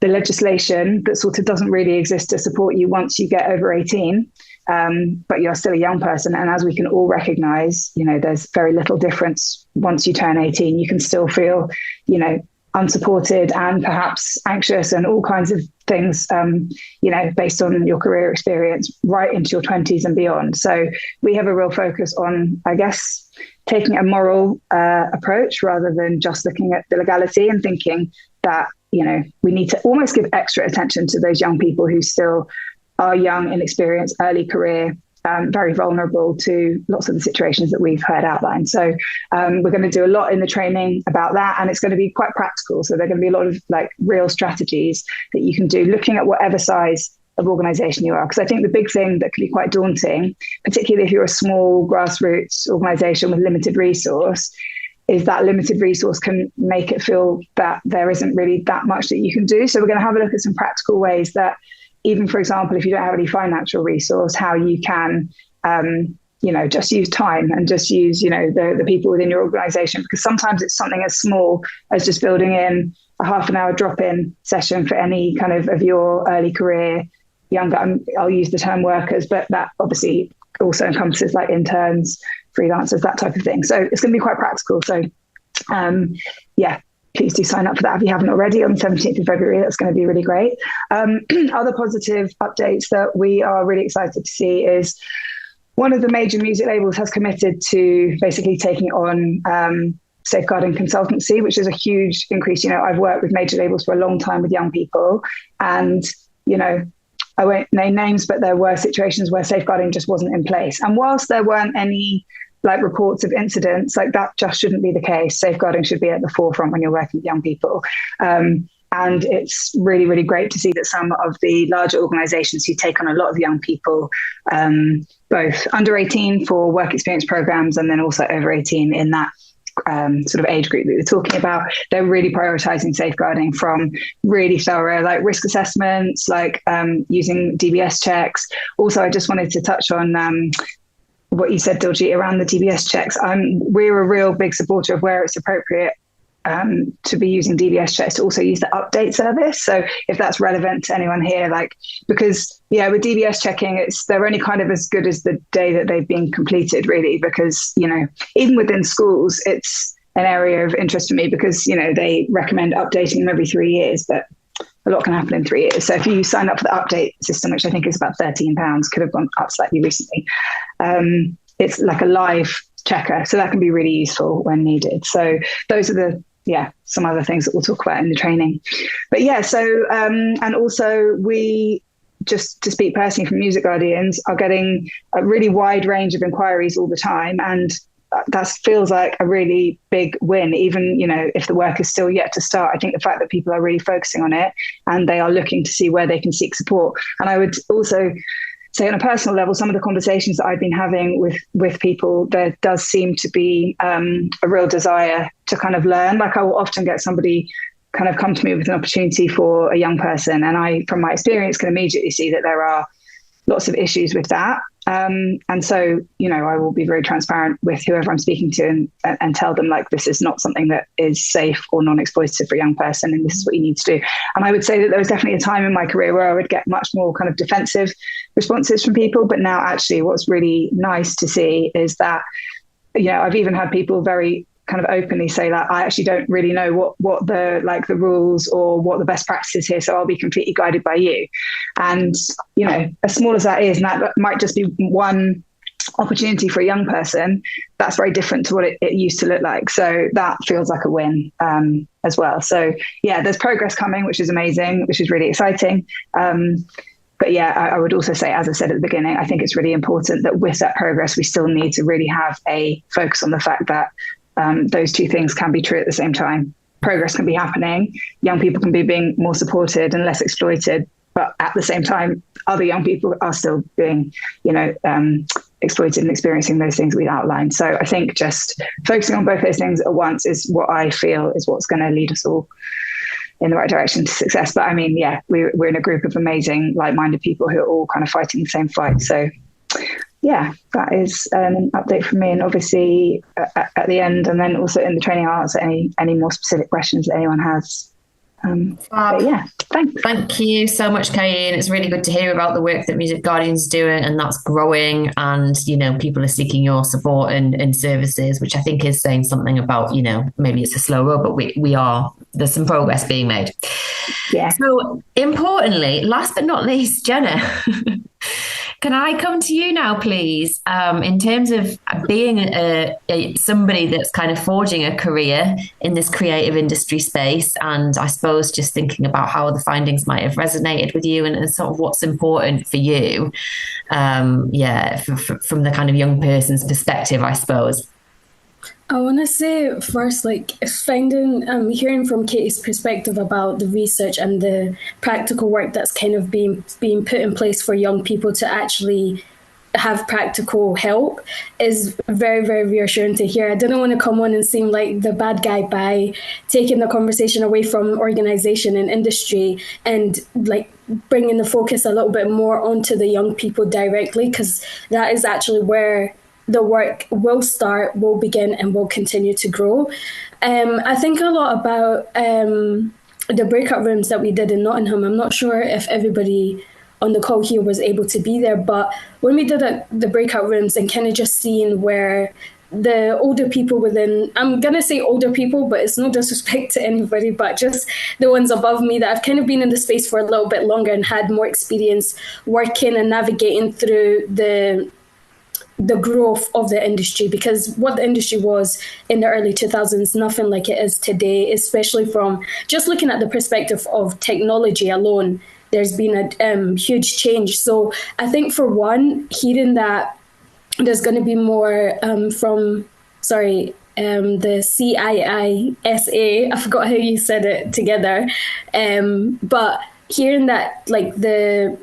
the legislation that sort of doesn't really exist to support you once you get over 18, but you're still a young person. And as we can all recognise, you know, there's very little difference once you turn 18. You can still feel, you know, unsupported and perhaps anxious and all kinds of things, you know, based on your career experience right into your 20s and beyond. So we have a real focus on, I guess, taking a moral approach rather than just looking at the legality, and thinking that, you know, we need to almost give extra attention to those young people who still are young, inexperienced, early career, very vulnerable to lots of the situations that we've heard outlined. So we're going to do a lot in the training about that, and it's going to be quite practical. So there are going to be a lot of like real strategies that you can do, looking at whatever size of organisation you are. Because I think the big thing that can be quite daunting, particularly if you're a small grassroots organisation with limited resource, is that limited resource can make it feel that there isn't really that much that you can do. So we're going to have a look at some practical ways that, even, for example, if you don't have any financial resource, how you can, you know, just use time and just use, you know, the people within your organisation. Because sometimes it's something as small as just building in a half an hour drop-in session for any kind of your early career younger, I'll use the term workers, but that obviously also encompasses like interns, freelancers, that type of thing. So it's going to be quite practical. So please do sign up for that if you haven't already on the 17th of February. That's going to be really great. Other positive updates that we are really excited to see is one of the major music labels has committed to basically taking on safeguarding consultancy, which is a huge increase. You know, I've worked with major labels for a long time with young people, and, you know, I won't name names, but there were situations where safeguarding just wasn't in place. And whilst there weren't any like reports of incidents, like that just shouldn't be the case. Safeguarding should be at the forefront when you're working with young people. And it's really, really great to see that some of the larger organisations who take on a lot of young people, both under 18 for work experience programmes and then also over 18 in that sort of age group that we're talking about, they're really prioritising safeguarding from really thorough like risk assessments, like using DBS checks. Also, I just wanted to touch on what you said, Diljeet, around the DBS checks. We're a real big supporter of where it's appropriate to be using DBS checks to also use the update service. So if that's relevant to anyone here, like, because with DBS checking, they're only kind of as good as the day that they've been completed, really, because, you know, even within schools, it's an area of interest for me because, they recommend updating them every 3 years, but a lot can happen in 3 years. So if you sign up for the update system, which I think is about £13, could have gone up slightly recently, it's like a live checker. So that can be really useful when needed. So those are some other things that we'll talk about in the training. But and also we, just to speak personally from Music Guardians, are getting a really wide range of inquiries all the time. And that feels like a really big win, even, if the work is still yet to start. I think the fact that people are really focusing on it and they are looking to see where they can seek support. And I would also say on a personal level, some of the conversations that I've been having with people, there does seem to be a real desire to kind of learn. Like I will often get somebody kind of come to me with an opportunity for a young person. And I, from my experience, can immediately see that there are lots of issues with that. And so, I will be very transparent with whoever I'm speaking to and tell them, like, this is not something that is safe or non-exploitative for a young person, and this is what you need to do. And I would say that there was definitely a time in my career where I would get much more kind of defensive responses from people. But now actually what's really nice to see is that, I've even had people very kind of openly say that I actually don't really know what the rules or what the best practices here, so I'll be completely guided by you. And as small as that is, and that might just be one opportunity for a young person, that's very different to what it used to look like. So that feels like a win as well. So there's progress coming, which is amazing, which is really exciting. But I would also say, as I said at the beginning, I think it's really important that with that progress, we still need to really have a focus on the fact that those two things can be true at the same time. Progress can be happening. Young people can be being more supported and less exploited. But at the same time, other young people are still being, exploited and experiencing those things we've outlined. So I think just focusing on both those things at once is what I feel is what's going to lead us all in the right direction to success. But I mean, we're in a group of amazing, like-minded people who are all kind of fighting the same fight. So that is an update from me. And obviously at the end, and then also in the training, I'll answer any more specific questions that anyone has. Thanks. Thank you so much, Katy. And it's really good to hear about the work that Music Guardians are doing, and that's growing. And, people are seeking your support and services, which I think is saying something about, maybe it's a slow road, but there's some progress being made. Yeah. So importantly, last but not least, Jenna, can I come to you now, please? In terms of being somebody that's kind of forging a career in this creative industry space, and I suppose just thinking about how the findings might have resonated with you and sort of what's important for you, from the kind of young person's perspective, I suppose. I want to say first, hearing from Katy's perspective about the research and the practical work that's kind of being put in place for young people to actually have practical help is very, very reassuring to hear. I didn't want to come on and seem like the bad guy by taking the conversation away from organization and industry and bringing the focus a little bit more onto the young people directly, because that is actually where the work will start, will begin, and will continue to grow. I think a lot about the breakout rooms that we did in Nottingham. I'm not sure if everybody on the call here was able to be there, but when we did the breakout rooms and kind of just seeing where the older people within, I'm going to say older people, but it's no disrespect to anybody, but just the ones above me that have kind of been in the space for a little bit longer and had more experience working and navigating through the growth of the industry, because what the industry was in the early 2000s, nothing like it is today, especially from just looking at the perspective of technology alone. There's been a huge change. So I think for one, hearing that there's going to be more from the CIISA, I forgot how you said it together, but hearing that the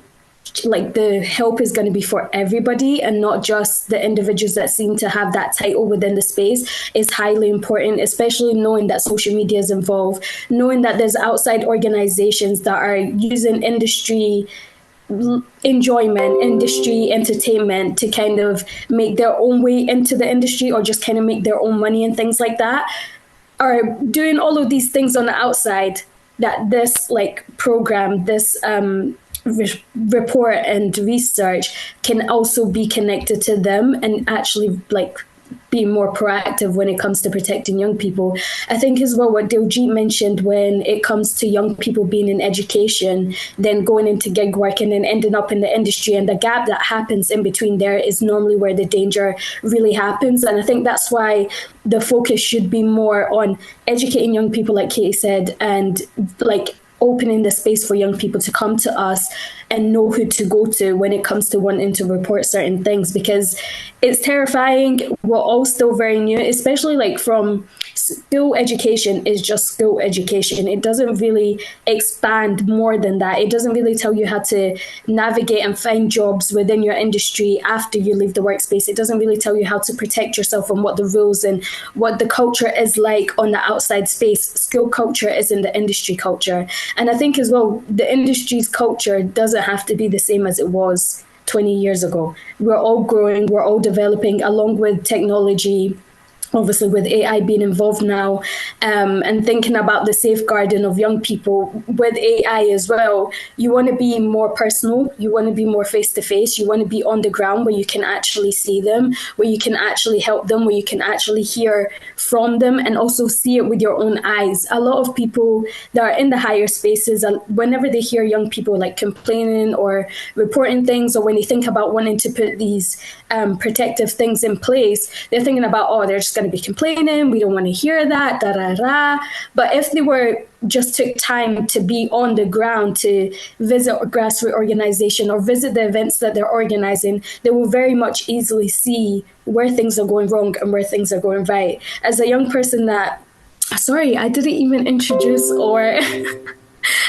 help is going to be for everybody and not just the individuals that seem to have that title within the space is highly important, especially knowing that social media is involved, knowing that there's outside organizations that are using industry enjoyment, industry entertainment to kind of make their own way into the industry or just kind of make their own money and things like that, are doing all of these things on the outside, that this program, this report and research can also be connected to them and actually being more proactive when it comes to protecting young people. I think as well what Diljeet mentioned when it comes to young people being in education, then going into gig work and then ending up in the industry, and the gap that happens in between there is normally where the danger really happens. And I think that's why the focus should be more on educating young people, like Katie said, and like opening the space for young people to come to us and know who to go to when it comes to wanting to report certain things, because it's terrifying. We're all still very new, especially like from school education is just school education. It doesn't really expand more than that. It doesn't really tell you how to navigate and find jobs within your industry after you leave the workspace. It doesn't really tell you how to protect yourself and what the rules and what the culture is like on the outside space. School culture isn't the industry culture. And I think as well, the industry's culture doesn't have to be the same as it was 20 years ago. We're all growing, we're all developing along with technology, obviously with AI being involved now, and thinking about the safeguarding of young people with AI as well. You want to be more personal, you want to be more face-to-face, you want to be on the ground where you can actually see them, where you can actually help them, where you can actually hear from them and also see it with your own eyes. A lot of people that are in the higher spaces, whenever they hear young people like complaining or reporting things, or when they think about wanting to put these protective things in place, they're thinking about, oh, they're just going to be complaining, we don't want to hear that, da da da. But if they were just took time to be on the ground, to visit a grassroots organization or visit the events that they're organizing, they will very much easily see where things are going wrong and where things are going right. As a young person that, sorry, I didn't even introduce or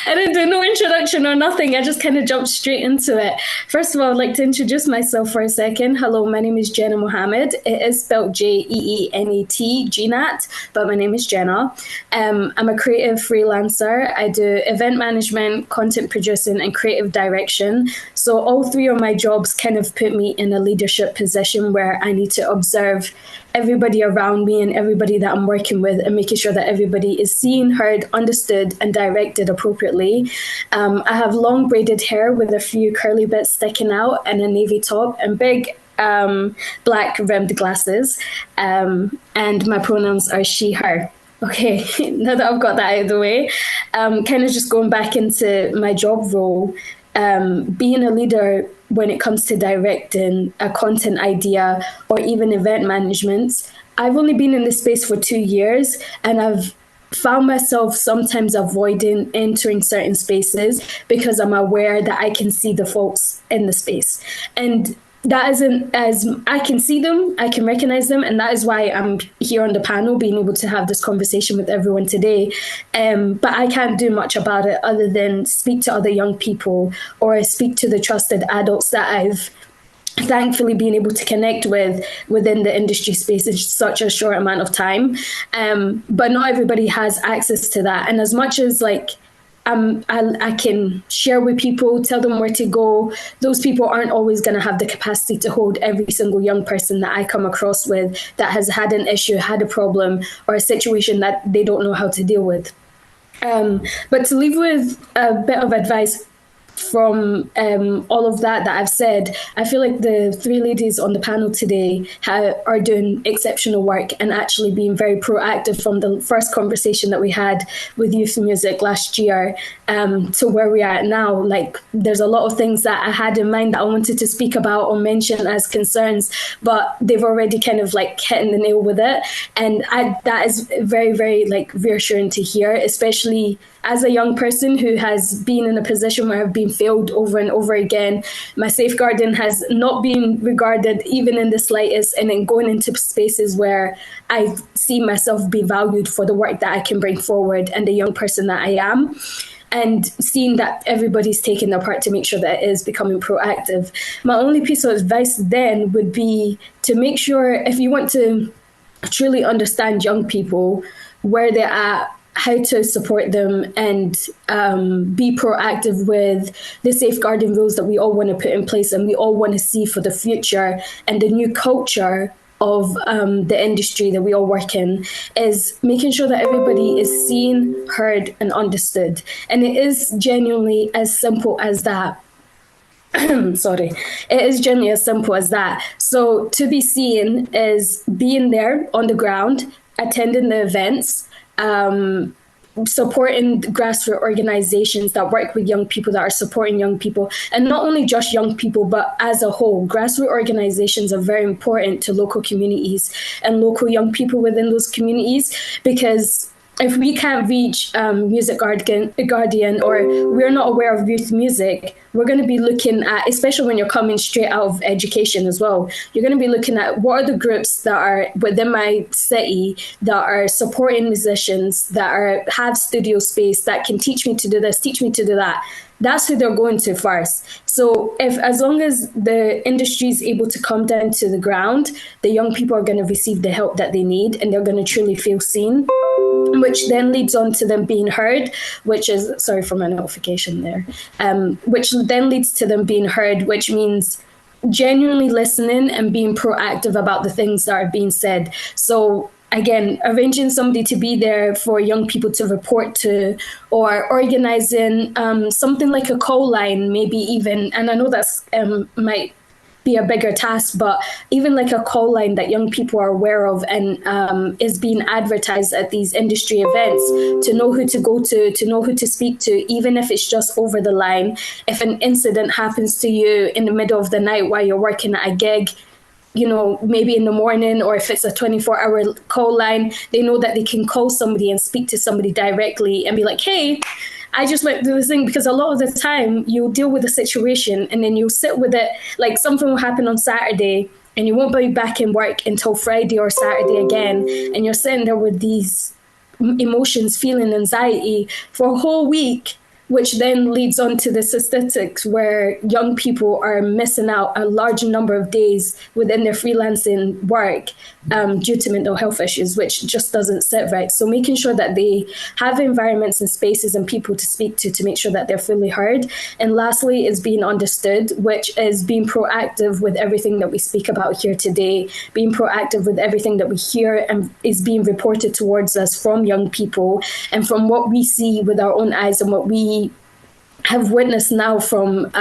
I didn't do no introduction or nothing. I just kind of jumped straight into it. First of all, I'd like to introduce myself for a second. Hello, my name is Jeenat Mohammed. It is spelled Jeenat, Jeenat, but my name is Jenna. I'm a creative freelancer. I do event management, content producing, and creative direction. So all three of my jobs kind of put me in a leadership position where I need to observe everybody around me and everybody that I'm working with, and making sure that everybody is seen, heard, understood, and directed appropriately. I have long braided hair with a few curly bits sticking out and a navy top and big black rimmed glasses. And my pronouns are she, her. Okay, now that I've got that out of the way, kind of just going back into my job role, being a leader when it comes to directing a content idea or even event management. I've only been in this space for 2 years, and I've found myself sometimes avoiding entering certain spaces because I'm aware that I can see the faults in the space. And that isn't, as I can see them, I can recognize them, and that is why I'm here on the panel being able to have this conversation with everyone today. But I can't do much about it other than speak to other young people or speak to the trusted adults that I've thankfully been able to connect with within the industry space in such a short amount of time. But not everybody has access to that. And as much as like I can share with people, tell them where to go, those people aren't always going to have the capacity to hold every single young person that I come across with that has had an issue, had a problem, or a situation that they don't know how to deal with. But to leave with a bit of advice from all of that I've said, I feel like the three ladies on the panel today are doing exceptional work and actually being very proactive from the first conversation that we had with youth music last year to where we are at now. Like, there's a lot of things that I had in mind that I wanted to speak about or mention as concerns, but they've already kind of like hit the nail with it. And that is very, very like reassuring to hear, especially as a young person who has been in a position where I've been failed over and over again. My safeguarding has not been regarded even in the slightest, and then going into spaces where I see myself be valued for the work that I can bring forward and the young person that I am, and seeing that everybody's taking their part to make sure that it is becoming proactive. My only piece of advice then would be to make sure, if you want to truly understand young people, where they're at, how to support them, and be proactive with the safeguarding rules that we all want to put in place and we all want to see for the future and the new culture of the industry that we all work in, is making sure that everybody is seen, heard, and understood. And it is genuinely as simple as that. sorry, it is generally as simple as that. So to be seen is being there on the ground, attending the events, supporting grassroots organizations that work with young people, that are supporting young people, and not only just young people, but as a whole. Grassroots organizations are very important to local communities and local young people within those communities, because if we can't reach Music Guardian, or we're not aware of youth music, we're going to be looking at, especially when you're coming straight out of education as well, you're going to be looking at what are the groups that are within my city that are supporting musicians, that have studio space, that can teach me to do this, teach me to do that. That's who they're going to first. So as long as the industry is able to come down to the ground, the young people are going to receive the help that they need, and they're going to truly feel seen, which then leads on to them being heard, which is, sorry for my notification there, which then leads to them being heard, which means genuinely listening and being proactive about the things that are being said. So again, arranging somebody to be there for young people to report to, or organizing something like a call line, maybe even, and I know that's might be a bigger task, but even like a call line that young people are aware of and is being advertised at these industry events, to know who to go to know who to speak to, even if it's just over the line. If an incident happens to you in the middle of the night while you're working at a gig, you know, maybe in the morning, or if it's a 24-hour call line, they know that they can call somebody and speak to somebody directly and be like, hey, I just went through this thing. Because a lot of the time you deal with a situation and then you sit with it, like something will happen on Saturday and you won't be back in work until Friday or Saturday again. And you're sitting there with these emotions, feeling anxiety for a whole week, which then leads on to the statistics where young people are missing out a large number of days within their freelancing work due to mental health issues, which just doesn't sit right. So making sure that they have environments and spaces and people to speak to make sure that they're fully heard. And lastly is being understood, which is being proactive with everything that we speak about here today, being proactive with everything that we hear and is being reported towards us from young people, and from what we see with our own eyes and what we have witnessed now from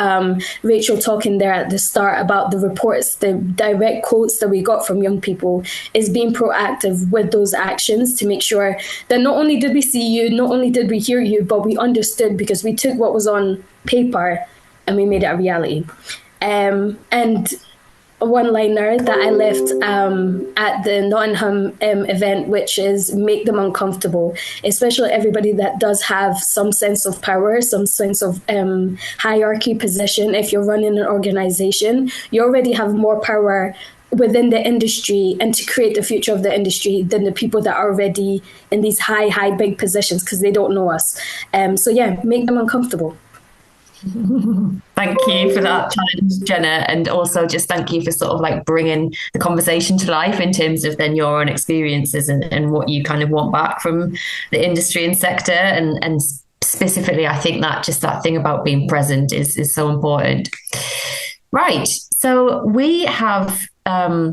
Rachel talking there at the start about the reports, the direct quotes that we got from young people, is being proactive with those actions to make sure that not only did we see you, not only did we hear you, but we understood, because we took what was on paper and we made it a reality. And a one-liner that I left at the Nottingham event, which is make them uncomfortable, especially everybody that does have some sense of power, some sense of hierarchy position. If you're running an organization, you already have more power within the industry and to create the future of the industry than the people that are already in these high, big positions, because they don't know us. So yeah, make them uncomfortable. Thank you for that challenge, Jenna, and also just thank you for sort of like bringing the conversation to life in terms of then your own experiences and what you kind of want back from the industry and sector, and specifically I think that just that thing about being present is so important. Right, so we have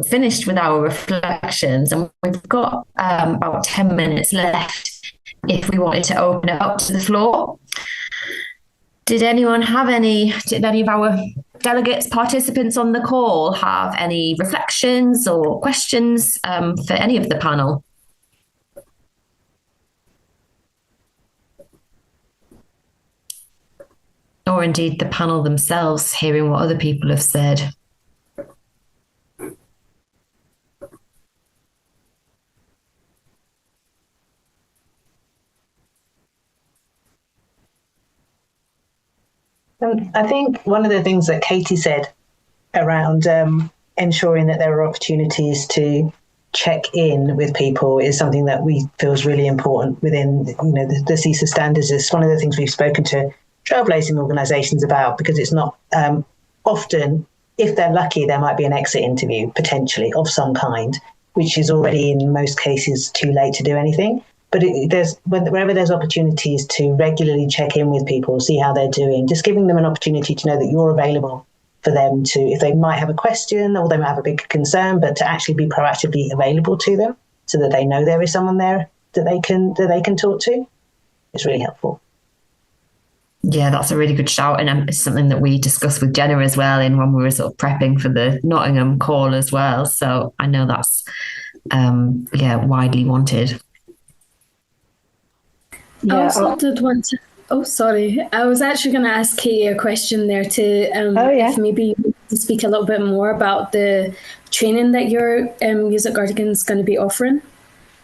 finished with our reflections, and we've got about 10 minutes left if we wanted to open it up to the floor. Did any of our delegates, participants on the call have any reflections or questions for any of the panel? Or indeed the panel themselves, hearing what other people have said? I think one of the things that Katy said around ensuring that there are opportunities to check in with people is something that we feel is really important within the CIISA standards. It's one of the things we've spoken to trailblazing organisations about, because it's not often, if they're lucky, there might be an exit interview potentially of some kind, which is already in most cases too late to do anything. But wherever there's opportunities to regularly check in with people, see how they're doing, just giving them an opportunity to know that you're available for them to, if they might have a question or they might have a big concern, but to actually be proactively available to them so that they know there is someone there that they can talk to, is really helpful. Yeah, that's a really good shout, and it's something that we discussed with Jenna as well in when we were sort of prepping for the Nottingham call as well. So I know that's widely wanted. I also did want to. Oh, sorry. I was actually going to ask Katie a question there too. If maybe you could speak a little bit more about the training that your Music Guardian is going to be offering.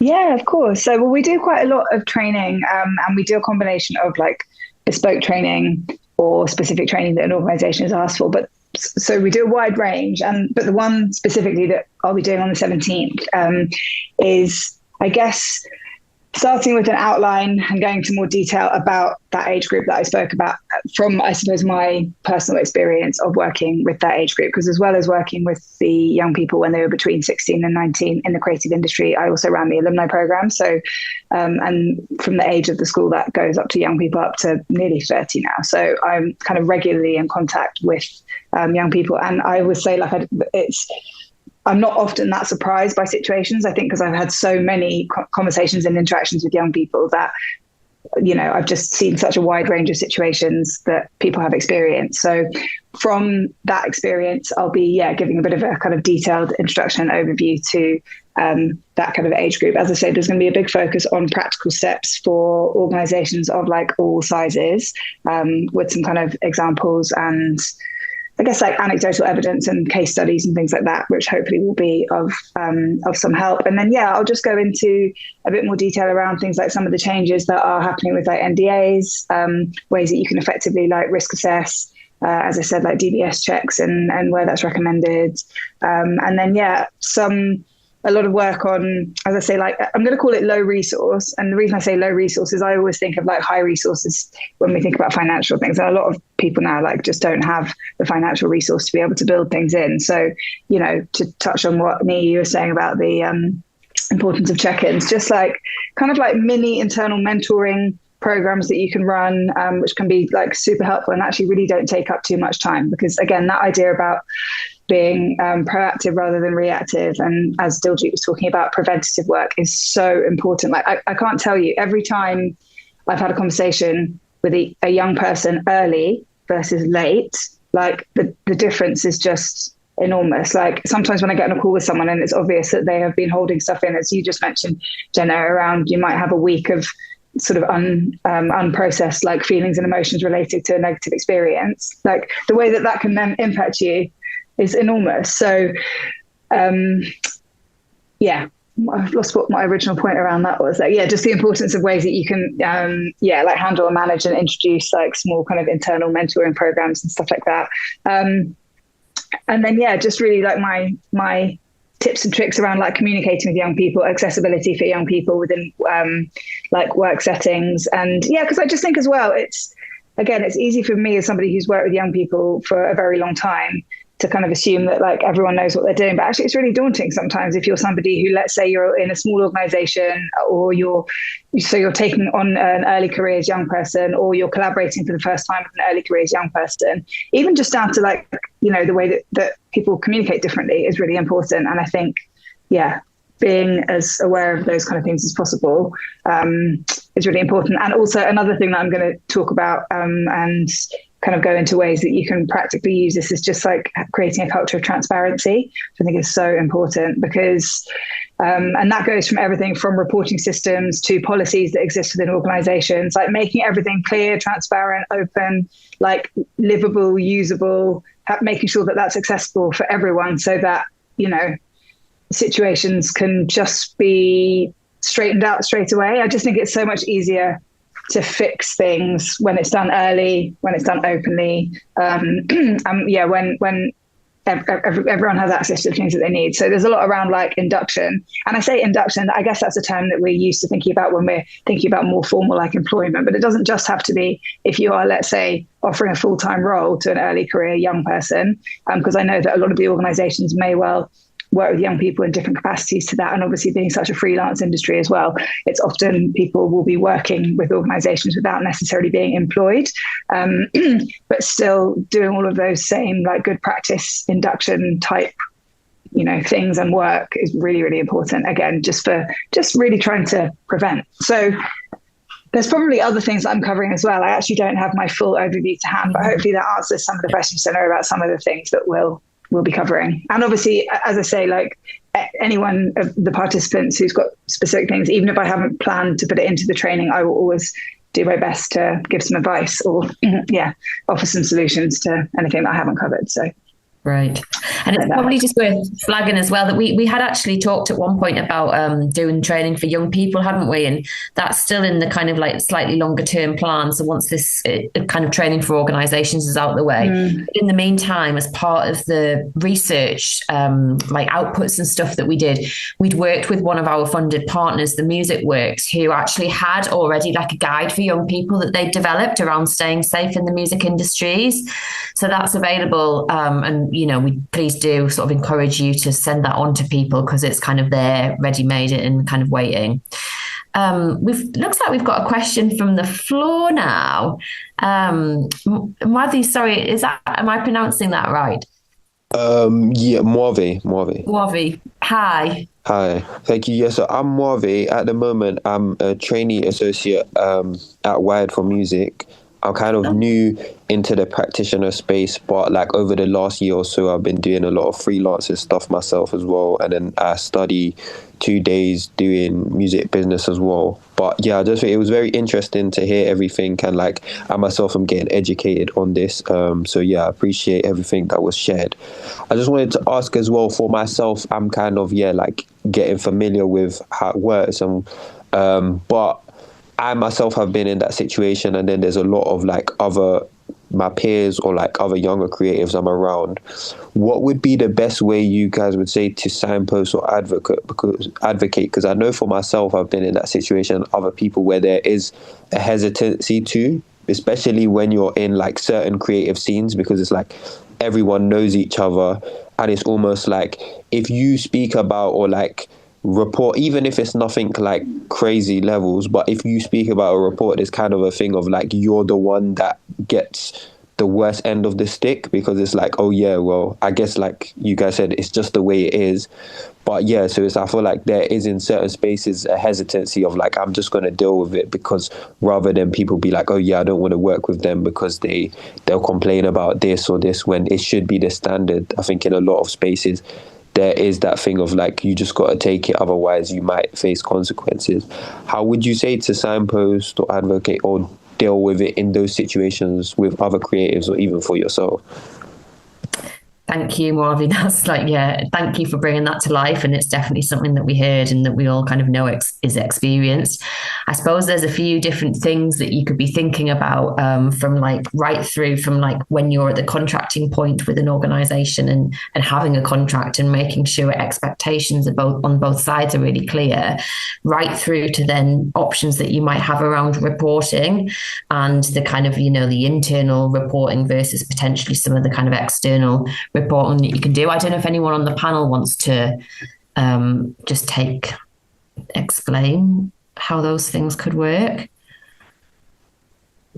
Yeah, of course. So, we do quite a lot of training, and we do a combination of like bespoke training or specific training that an organisation has asked for. But so we do a wide range, but the one specifically that I'll be doing on the 17th is, I guess, starting with an outline and going into more detail about that age group that I spoke about from, I suppose, my personal experience of working with that age group. Because as well as working with the young people when they were between 16 and 19 in the creative industry, I also ran the alumni program. So, and from the age of the school, that goes up to young people up to nearly 30 now. So I'm kind of regularly in contact with young people. And I would say I'm not often that surprised by situations, I think, because I've had so many conversations and interactions with young people that, I've just seen such a wide range of situations that people have experienced. So from that experience, I'll be, giving a bit of a kind of detailed introduction and overview to that kind of age group. As I said, there's going to be a big focus on practical steps for organizations of like all sizes, with some kind of examples and I guess like anecdotal evidence and case studies and things like that, which hopefully will be of some help. And then, I'll just go into a bit more detail around things like some of the changes that are happening with like NDAs, ways that you can effectively like risk assess, as I said, like DBS checks and where that's recommended. And then, a lot of work on, as I say, like I'm going to call it low resource. And the reason I say low resource is I always think of like high resources when we think about financial things. And a lot of people now like just don't have the financial resource to be able to build things in. So, to touch on what Niyi, you were saying about the importance of check-ins, just like kind of like mini internal mentoring programs that you can run, which can be like super helpful and actually really don't take up too much time. Because again, that idea about being proactive rather than reactive, and as Diljeet was talking about, preventative work is so important. Like I can't tell you, every time I've had a conversation with a young person early versus late, like the difference is just enormous. Like sometimes when I get on a call with someone and it's obvious that they have been holding stuff in, as you just mentioned, Jenna, around you might have a week of sort of unprocessed like feelings and emotions related to a negative experience, like the way that can then impact you is enormous. So, I've lost what my original point around that was. Like, just the importance of ways that you can, like handle and manage and introduce like small kind of internal mentoring programs and stuff like that. And then, just really like my tips and tricks around like communicating with young people, accessibility for young people within like work settings. And because I just think as well, it's easy for me as somebody who's worked with young people for a very long time to kind of assume that like everyone knows what they're doing. But actually it's really daunting sometimes if you're somebody who, let's say you're in a small organization or you're taking on an early careers young person, or you're collaborating for the first time with an early careers young person, even just down to like, the way that people communicate differently is really important. And I think, being as aware of those kind of things as possible is really important. And also another thing that I'm going to talk about and kind of go into ways that you can practically use this is just like creating a culture of transparency, which I think is so important because, and that goes from everything from reporting systems to policies that exist within organizations, like making everything clear, transparent, open, like livable, usable, making sure that that's accessible for everyone so that, situations can just be straightened out straight away. I just think it's so much easier to fix things when it's done early, when it's done openly, when everyone has access to the things that they need. So there's a lot around like induction. And I say induction, I guess that's a term that we're used to thinking about when we're thinking about more formal like employment, but it doesn't just have to be if you are, let's say, offering a full-time role to an early career young person, because I know that a lot of the organizations may well work with young people in different capacities to that. And obviously being such a freelance industry as well, it's often people will be working with organizations without necessarily being employed, but still doing all of those same like good practice induction type, things and work is really, really important. Again, just really trying to prevent. So there's probably other things that I'm covering as well. I actually don't have my full overview to hand, but hopefully that answers some of the questions to know about some of the things that we'll be covering. And obviously, as I say, like anyone of the participants who's got specific things, even if I haven't planned to put it into the training, I will always do my best to give some advice or offer some solutions to anything that I haven't covered. So. Right. And it's probably just worth flagging as well that we had actually talked at one point about doing training for young people, hadn't we? And that's still in the kind of like slightly longer term plan. So once this kind of training for organisations is out of the way, in the meantime, as part of the research, like outputs and stuff that we did, we'd worked with one of our funded partners, the Music Works, who actually had already like a guide for young people that they developed around staying safe in the music industries. So that's available. And we please do sort of encourage you to send that on to people because it's kind of there, ready-made and kind of waiting. Looks like we've got a question from the floor now. Madhi, sorry, am I pronouncing that right? Yeah, Moave. Moave. Hi. Hi, thank you. Yeah, so I'm Moave. At the moment, I'm a trainee associate at Wired for Music. I'm kind of new into the practitioner space, but like over the last year or so, I've been doing a lot of freelancing stuff myself as well. And then I study 2 days doing music business as well. But yeah, I just think it was very interesting to hear everything, and like I myself am getting educated on this. So yeah, I appreciate everything that was shared. I just wanted to ask as well for myself, I'm kind of, like getting familiar with how it works. But I myself have been in that situation, and then there's a lot of like my peers or like other younger creatives I'm around. What would be the best way you guys would say to signpost or advocate? Because I know for myself, I've been in that situation, other people, where there is a hesitancy to, especially when you're in like certain creative scenes, because it's like everyone knows each other, and it's almost like if you speak about or like report, even if it's nothing like crazy levels, but if you speak about a report, it's kind of a thing of like you're the one that gets the worst end of the stick, because it's like, oh yeah, well, I guess like you guys said, it's just the way it is. But yeah, so I feel like there is in certain spaces a hesitancy of like, I'm just going to deal with it, because rather than people be like, oh yeah, I don't want to work with them because they'll complain about this or this, when it should be the standard. I think in a lot of spaces there is that thing of like, you just got to take it, otherwise you might face consequences. How would you say to signpost or advocate or deal with it in those situations with other creatives or even for yourself? Thank you, Marvin. That's like, thank you for bringing that to life. And it's definitely something that we heard and that we all kind of know is experienced. I suppose there's a few different things that you could be thinking about from like right through from like when you're at the contracting point with an organization and having a contract and making sure expectations are on both sides are really clear, right through to then options that you might have around reporting and the kind of, the internal reporting versus potentially some of the kind of external reporting that you can do. I don't know if anyone on the panel wants to just explain how those things could work.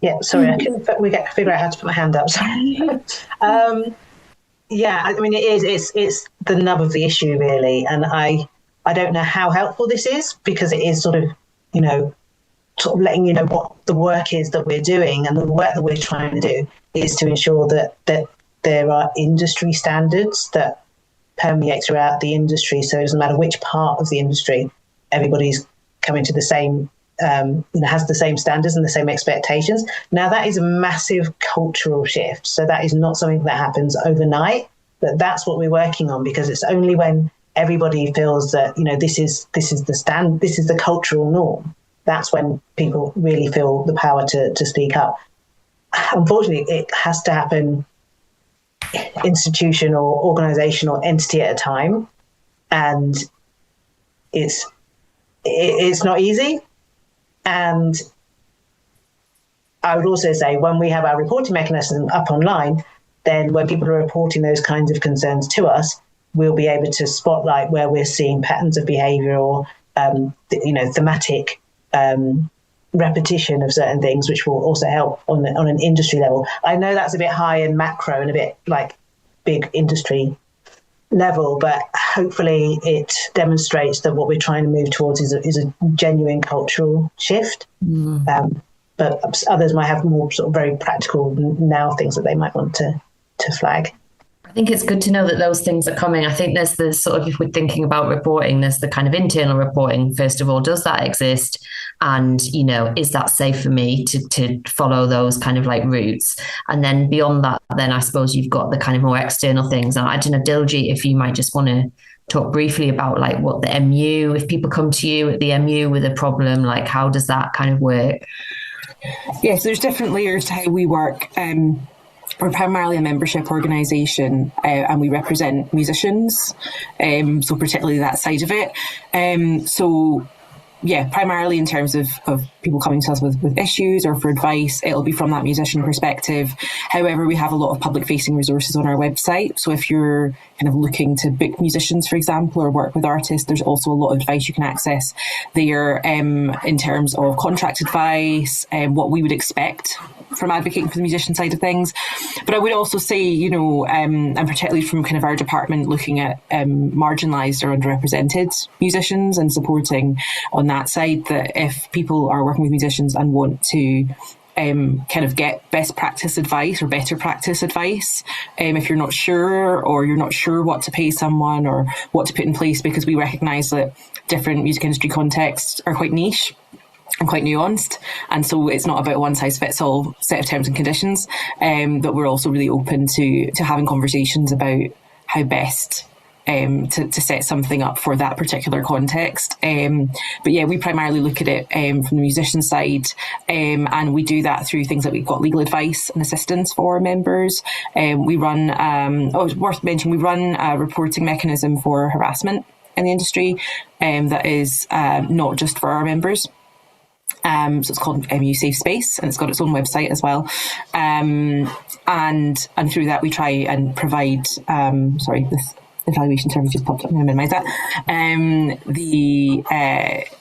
Yeah, sorry, I couldn't figure out how to put my hand up. Yeah, I mean, it's the nub of the issue really, and I don't know how helpful this is, because it is sort of letting you know what the work is that we're doing, and the work that we're trying to do is to ensure that there are industry standards that permeate throughout the industry. So it doesn't matter which part of the industry, everybody's coming to the same, has the same standards and the same expectations. Now, that is a massive cultural shift. So that is not something that happens overnight, but that's what we're working on, because it's only when everybody feels that, this is the cultural norm. That's when people really feel the power to speak up. Unfortunately, it has to happen institution or organization or entity at a time, and it's not easy. And I would also say, when we have our reporting mechanism up online, then when people are reporting those kinds of concerns to us, we'll be able to spotlight where we're seeing patterns of behavior or thematic repetition of certain things, which will also help on an industry level. I know that's a bit high and macro and a bit like big industry level, but hopefully it demonstrates that what we're trying to move towards is a genuine cultural shift. But others might have more sort of very practical now things that they might want to flag. I think it's good to know that those things are coming. I think there's the sort of, if we're thinking about reporting, there's the kind of internal reporting. First of all, does that exist? And, you know, is that safe for me to follow those kind of like routes? And then beyond that, then I suppose you've got the kind of more external things. And I don't know, Diljeet, if you might just want to talk briefly about like what the MU, if people come to you at the MU with a problem, like how does that kind of work? Yes, there's different layers to how we work. We're primarily a membership organisation and we represent musicians, so particularly that side of it. So, yeah, primarily in terms of people coming to us with issues or for advice, it'll be from that musician perspective. However, we have a lot of public-facing resources on our website. So if you're kind of looking to book musicians, for example, or work with artists, there's also a lot of advice you can access there in terms of contract advice, what we would expect from advocating for the musician side of things. But I would also say, you know, and particularly from kind of our department looking at marginalised or underrepresented musicians and supporting on that side, that if people are working with musicians and want to kind of get best practice advice or better practice advice, if you're not sure or you're not sure what to pay someone or what to put in place, because we recognise that different music industry contexts are quite niche and quite nuanced, and so it's not about a one-size-fits-all set of terms and conditions, but we're also really open to having conversations about how best to set something up for that particular context. But yeah, we primarily look at it from the musician side, and we do that through things like we've got legal advice and assistance for members. We run, it's worth mentioning, we run a reporting mechanism for harassment in the industry that is not just for our members. So it's called MU Safe Space, and it's got its own website as well. And through that we try and provide, this evaluation term just popped up, I'm going to minimise that.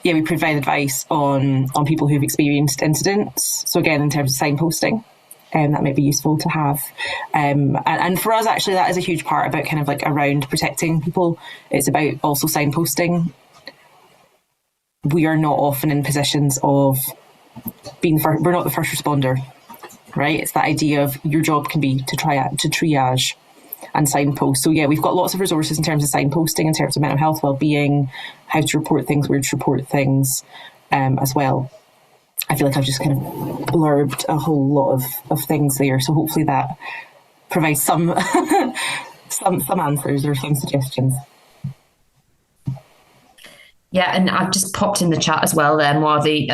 We provide advice on people who've experienced incidents. So again, in terms of signposting, that might be useful to have. And for us, actually, that is a huge part about kind of like around protecting people. It's about also signposting. We are not often in positions of being we're not the first responder, right? It's that idea of your job can be to triage and signpost. So yeah, we've got lots of resources in terms of signposting, in terms of mental health, well-being, how to report things, where to report things, as well. I feel like I've just kind of blurbed a whole lot of things there. So hopefully that provides some some answers or some suggestions. Yeah, and I've just popped in the chat as well there, Moavi.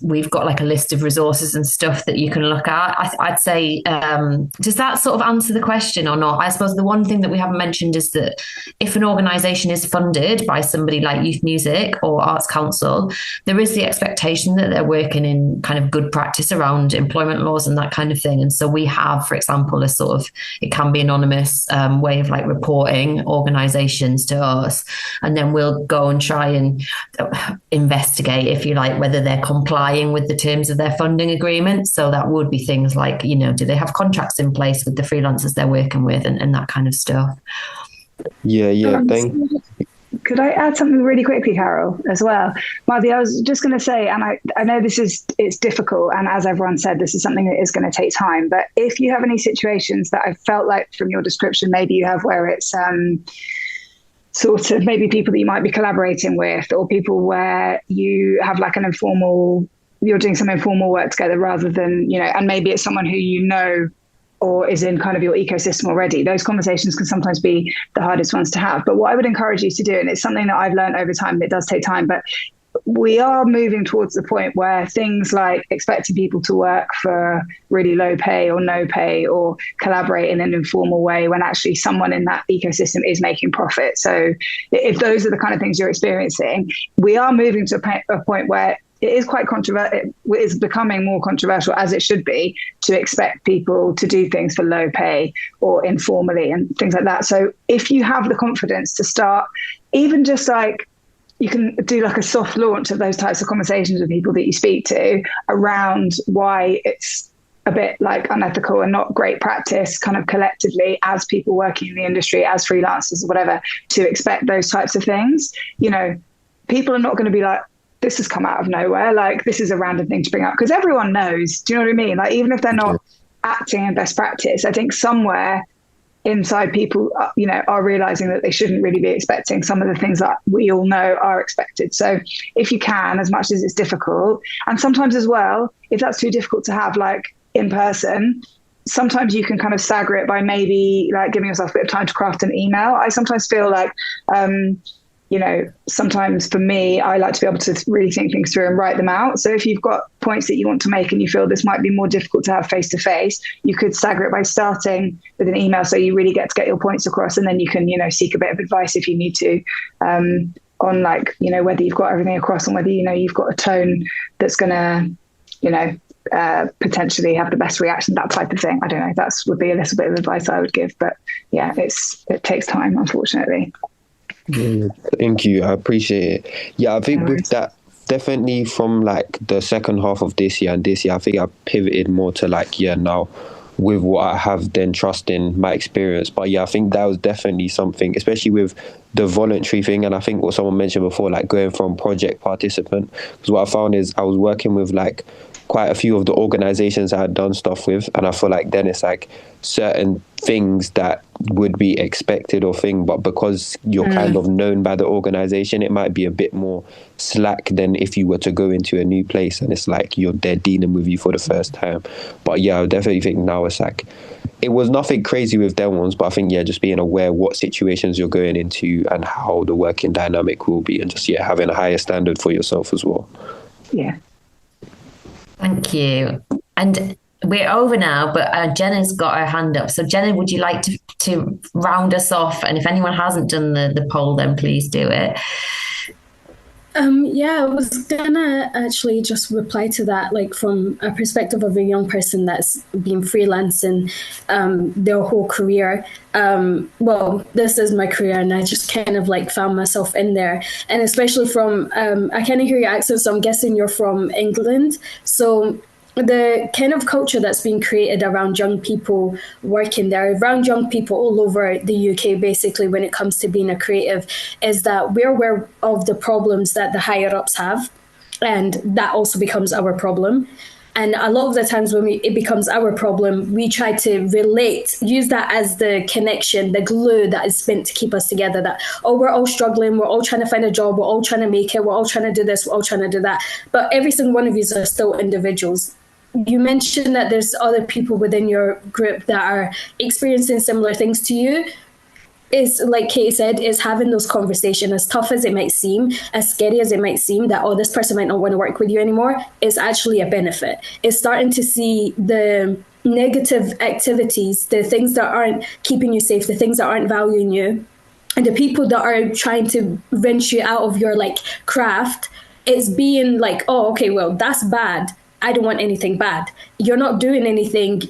We've got like a list of resources and stuff that you can look at. I'd say, does that sort of answer the question or not? I suppose the one thing that we haven't mentioned is that if an organisation is funded by somebody like Youth Music or Arts Council, there is the expectation that they're working in kind of good practice around employment laws and that kind of thing. And so we have, for example, a sort of, it can be anonymous way of like reporting organisations to us. And then we'll go and try and investigate, if you like, whether they're complying with the terms of their funding agreement. So that would be things like, you know, do they have contracts in place with the freelancers they're working with and that kind of stuff. Yeah. Could I add something really quickly, Carol, as well? Marty, I was just going to say, and I know it's difficult, and as everyone said, this is something that is going to take time, but if you have any situations that I felt like from your description, maybe you have where it's sort of maybe people that you might be collaborating with, or people where you have like an informal, you're doing some informal work together rather than, you know, and maybe it's someone who you know or is in kind of your ecosystem already. Those conversations can sometimes be the hardest ones to have. But what I would encourage you to do, and it's something that I've learned over time, it does take time, but we are moving towards the point where things like expecting people to work for really low pay or no pay or collaborate in an informal way when actually someone in that ecosystem is making profit. So if those are the kind of things you're experiencing, we are moving to a point where it is quite controversial. It's becoming more controversial, as it should be, to expect people to do things for low pay or informally and things like that. So if you have the confidence to start, even just like, you can do like a soft launch of those types of conversations with people that you speak to around why it's a bit like unethical and not great practice kind of collectively as people working in the industry, as freelancers or whatever, to expect those types of things. You know, people are not going to be like, this has come out of nowhere. Like, this is a random thing to bring up, because everyone knows. Do you know what I mean? Like, even if they're not acting in best practice, I think somewhere inside people, you know, are realizing that they shouldn't really be expecting some of the things that we all know are expected. So if you can, as much as it's difficult, and sometimes as well, if that's too difficult to have like in person, sometimes you can kind of stagger it by maybe like giving yourself a bit of time to craft an email. I sometimes feel like, you know, sometimes for me, I like to be able to really think things through and write them out. So if you've got points that you want to make and you feel this might be more difficult to have face to face, you could stagger it by starting with an email, so you really get to get your points across, and then you can, you know, seek a bit of advice if you need to, on like, you know, whether you've got everything across and whether, you know, you've got a tone that's going to, you know, potentially have the best reaction, that type of thing. I don't know. That would be a little bit of advice I would give, but yeah, it takes time, unfortunately. Yeah, thank you. I appreciate it. Yeah, I think with that, definitely from like the second half of this year and this year, I think I pivoted more to like, now with what I have, then trusting my experience. But yeah, I think that was definitely something, especially with the voluntary thing. And I think what someone mentioned before, like going from project participant, because what I found is I was working with like quite a few of the organizations I had done stuff with, and I feel like then it's like certain things that would be expected or thing, but because you're kind of known by the organization, it might be a bit more slack than if you were to go into a new place and it's like they're dealing with you for the first time. But yeah, I definitely think now it's like, it was nothing crazy with them ones, but I think just being aware what situations you're going into and how the working dynamic will be, and just having a higher standard for yourself as well. Yeah. Thank you. And we're over now, but Jenna's got her hand up. So Jenna, would you like to round us off? And if anyone hasn't done the poll, then please do it. Yeah, I was gonna actually just reply to that, like from a perspective of a young person that's been freelancing their whole career. Well, this is my career, and I just kind of like found myself in there. And especially from, I kind of hear your accent, so I'm guessing you're from England. So the kind of culture that's being created around young people working there, around young people all over the UK, basically, when it comes to being a creative, is that we're aware of the problems that the higher ups have, and that also becomes our problem. And a lot of the times when it becomes our problem, we try to use that as the connection, the glue that is meant to keep us together, that, oh, we're all struggling, we're all trying to find a job, we're all trying to make it, we're all trying to do this, we're all trying to do that. But every single one of you are still individuals. You mentioned that there's other people within your group that are experiencing similar things to you. Is, like Katie said, is having those conversations, as tough as it might seem, as scary as it might seem, that, oh, this person might not want to work with you anymore, is actually a benefit. It's starting to see the negative activities, the things that aren't keeping you safe, the things that aren't valuing you, and the people that are trying to wrench you out of your like craft. It's being like, oh, okay, well, that's bad. I don't want anything bad. You're not doing anything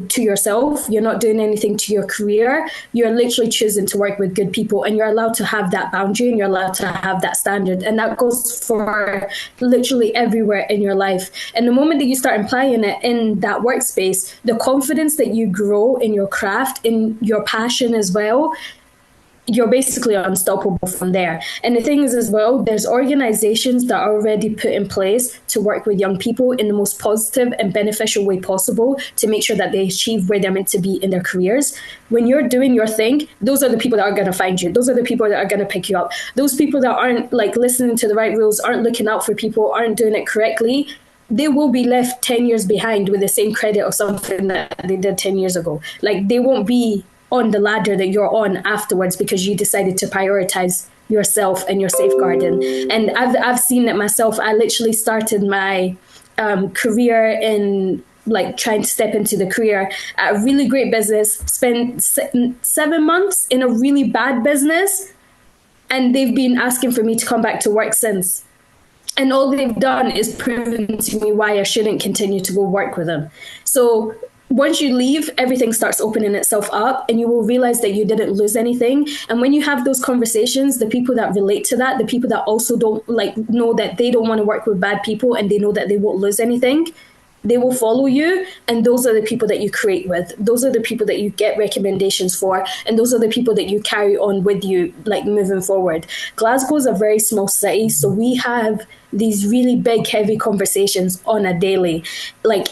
to yourself. You're not doing anything to your career. You're literally choosing to work with good people, and you're allowed to have that boundary, and you're allowed to have that standard. And that goes for literally everywhere in your life. And the moment that you start applying it in that workspace, the confidence that you grow in your craft, in your passion as well, you're basically unstoppable from there. And the thing is as well, there's organizations that are already put in place to work with young people in the most positive and beneficial way possible to make sure that they achieve where they're meant to be in their careers. When you're doing your thing, those are the people that are going to find you. Those are the people that are going to pick you up. Those people that aren't like listening to the right rules, aren't looking out for people, aren't doing it correctly, they will be left 10 years behind with the same credit of something that they did 10 years ago. Like, they won't be on the ladder that you're on afterwards because you decided to prioritize yourself and your safeguarding. And I've seen it myself. I literally started my career in like trying to step into the career at a really great business, spent 7 months in a really bad business, and they've been asking for me to come back to work since. And all they've done is proven to me why I shouldn't continue to go work with them. So once you leave, everything starts opening itself up, and you will realize that you didn't lose anything. And when you have those conversations, the people that relate to that, the people that also don't like know that they don't want to work with bad people and they know that they won't lose anything, they will follow you, and those are the people that you create with. Those are the people that you get recommendations for, and those are the people that you carry on with you, like moving forward. Glasgow is a very small city, so we have these really big, heavy conversations on a daily, like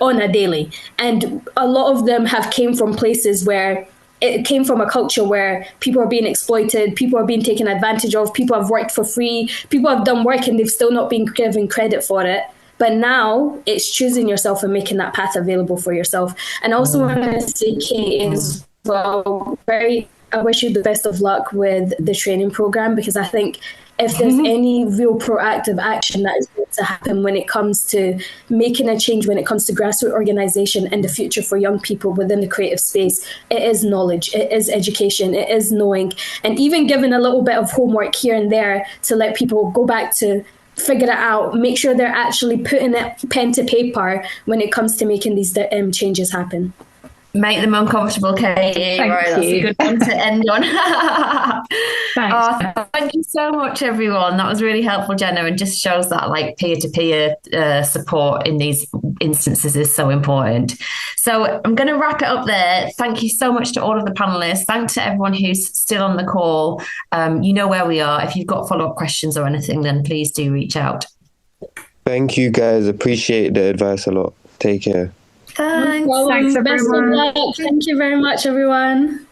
on a daily, and a lot of them have came from places where it came from a culture where people are being exploited, people are being taken advantage of, people have worked for free, people have done work and they've still not been given credit for it. But now it's choosing yourself and making that path available for yourself. And I also want to say, Kate, as well, I wish you the best of luck with the training program, because I think if there's any real proactive action that is going to happen when it comes to making a change, when it comes to grassroots organisation and the future for young people within the creative space, it is knowledge, it is education, it is knowing, and even giving a little bit of homework here and there to let people go back to figure it out, make sure they're actually putting it pen to paper when it comes to making these changes happen. Make them uncomfortable, Katie. Right, that's a good one to end on. Thanks. Thank you so much, everyone. That was really helpful, Jenna, and just shows that like peer-to-peer support in these instances is so important. So I'm going to wrap it up there. Thank you so much to all of the panelists. Thanks to everyone who's still on the call. You know where we are. If you've got follow-up questions or anything, then please do reach out. Thank you, guys. Appreciate the advice a lot. Take care. Thanks. Thanks, everyone. Best of luck. Thank you very much, everyone.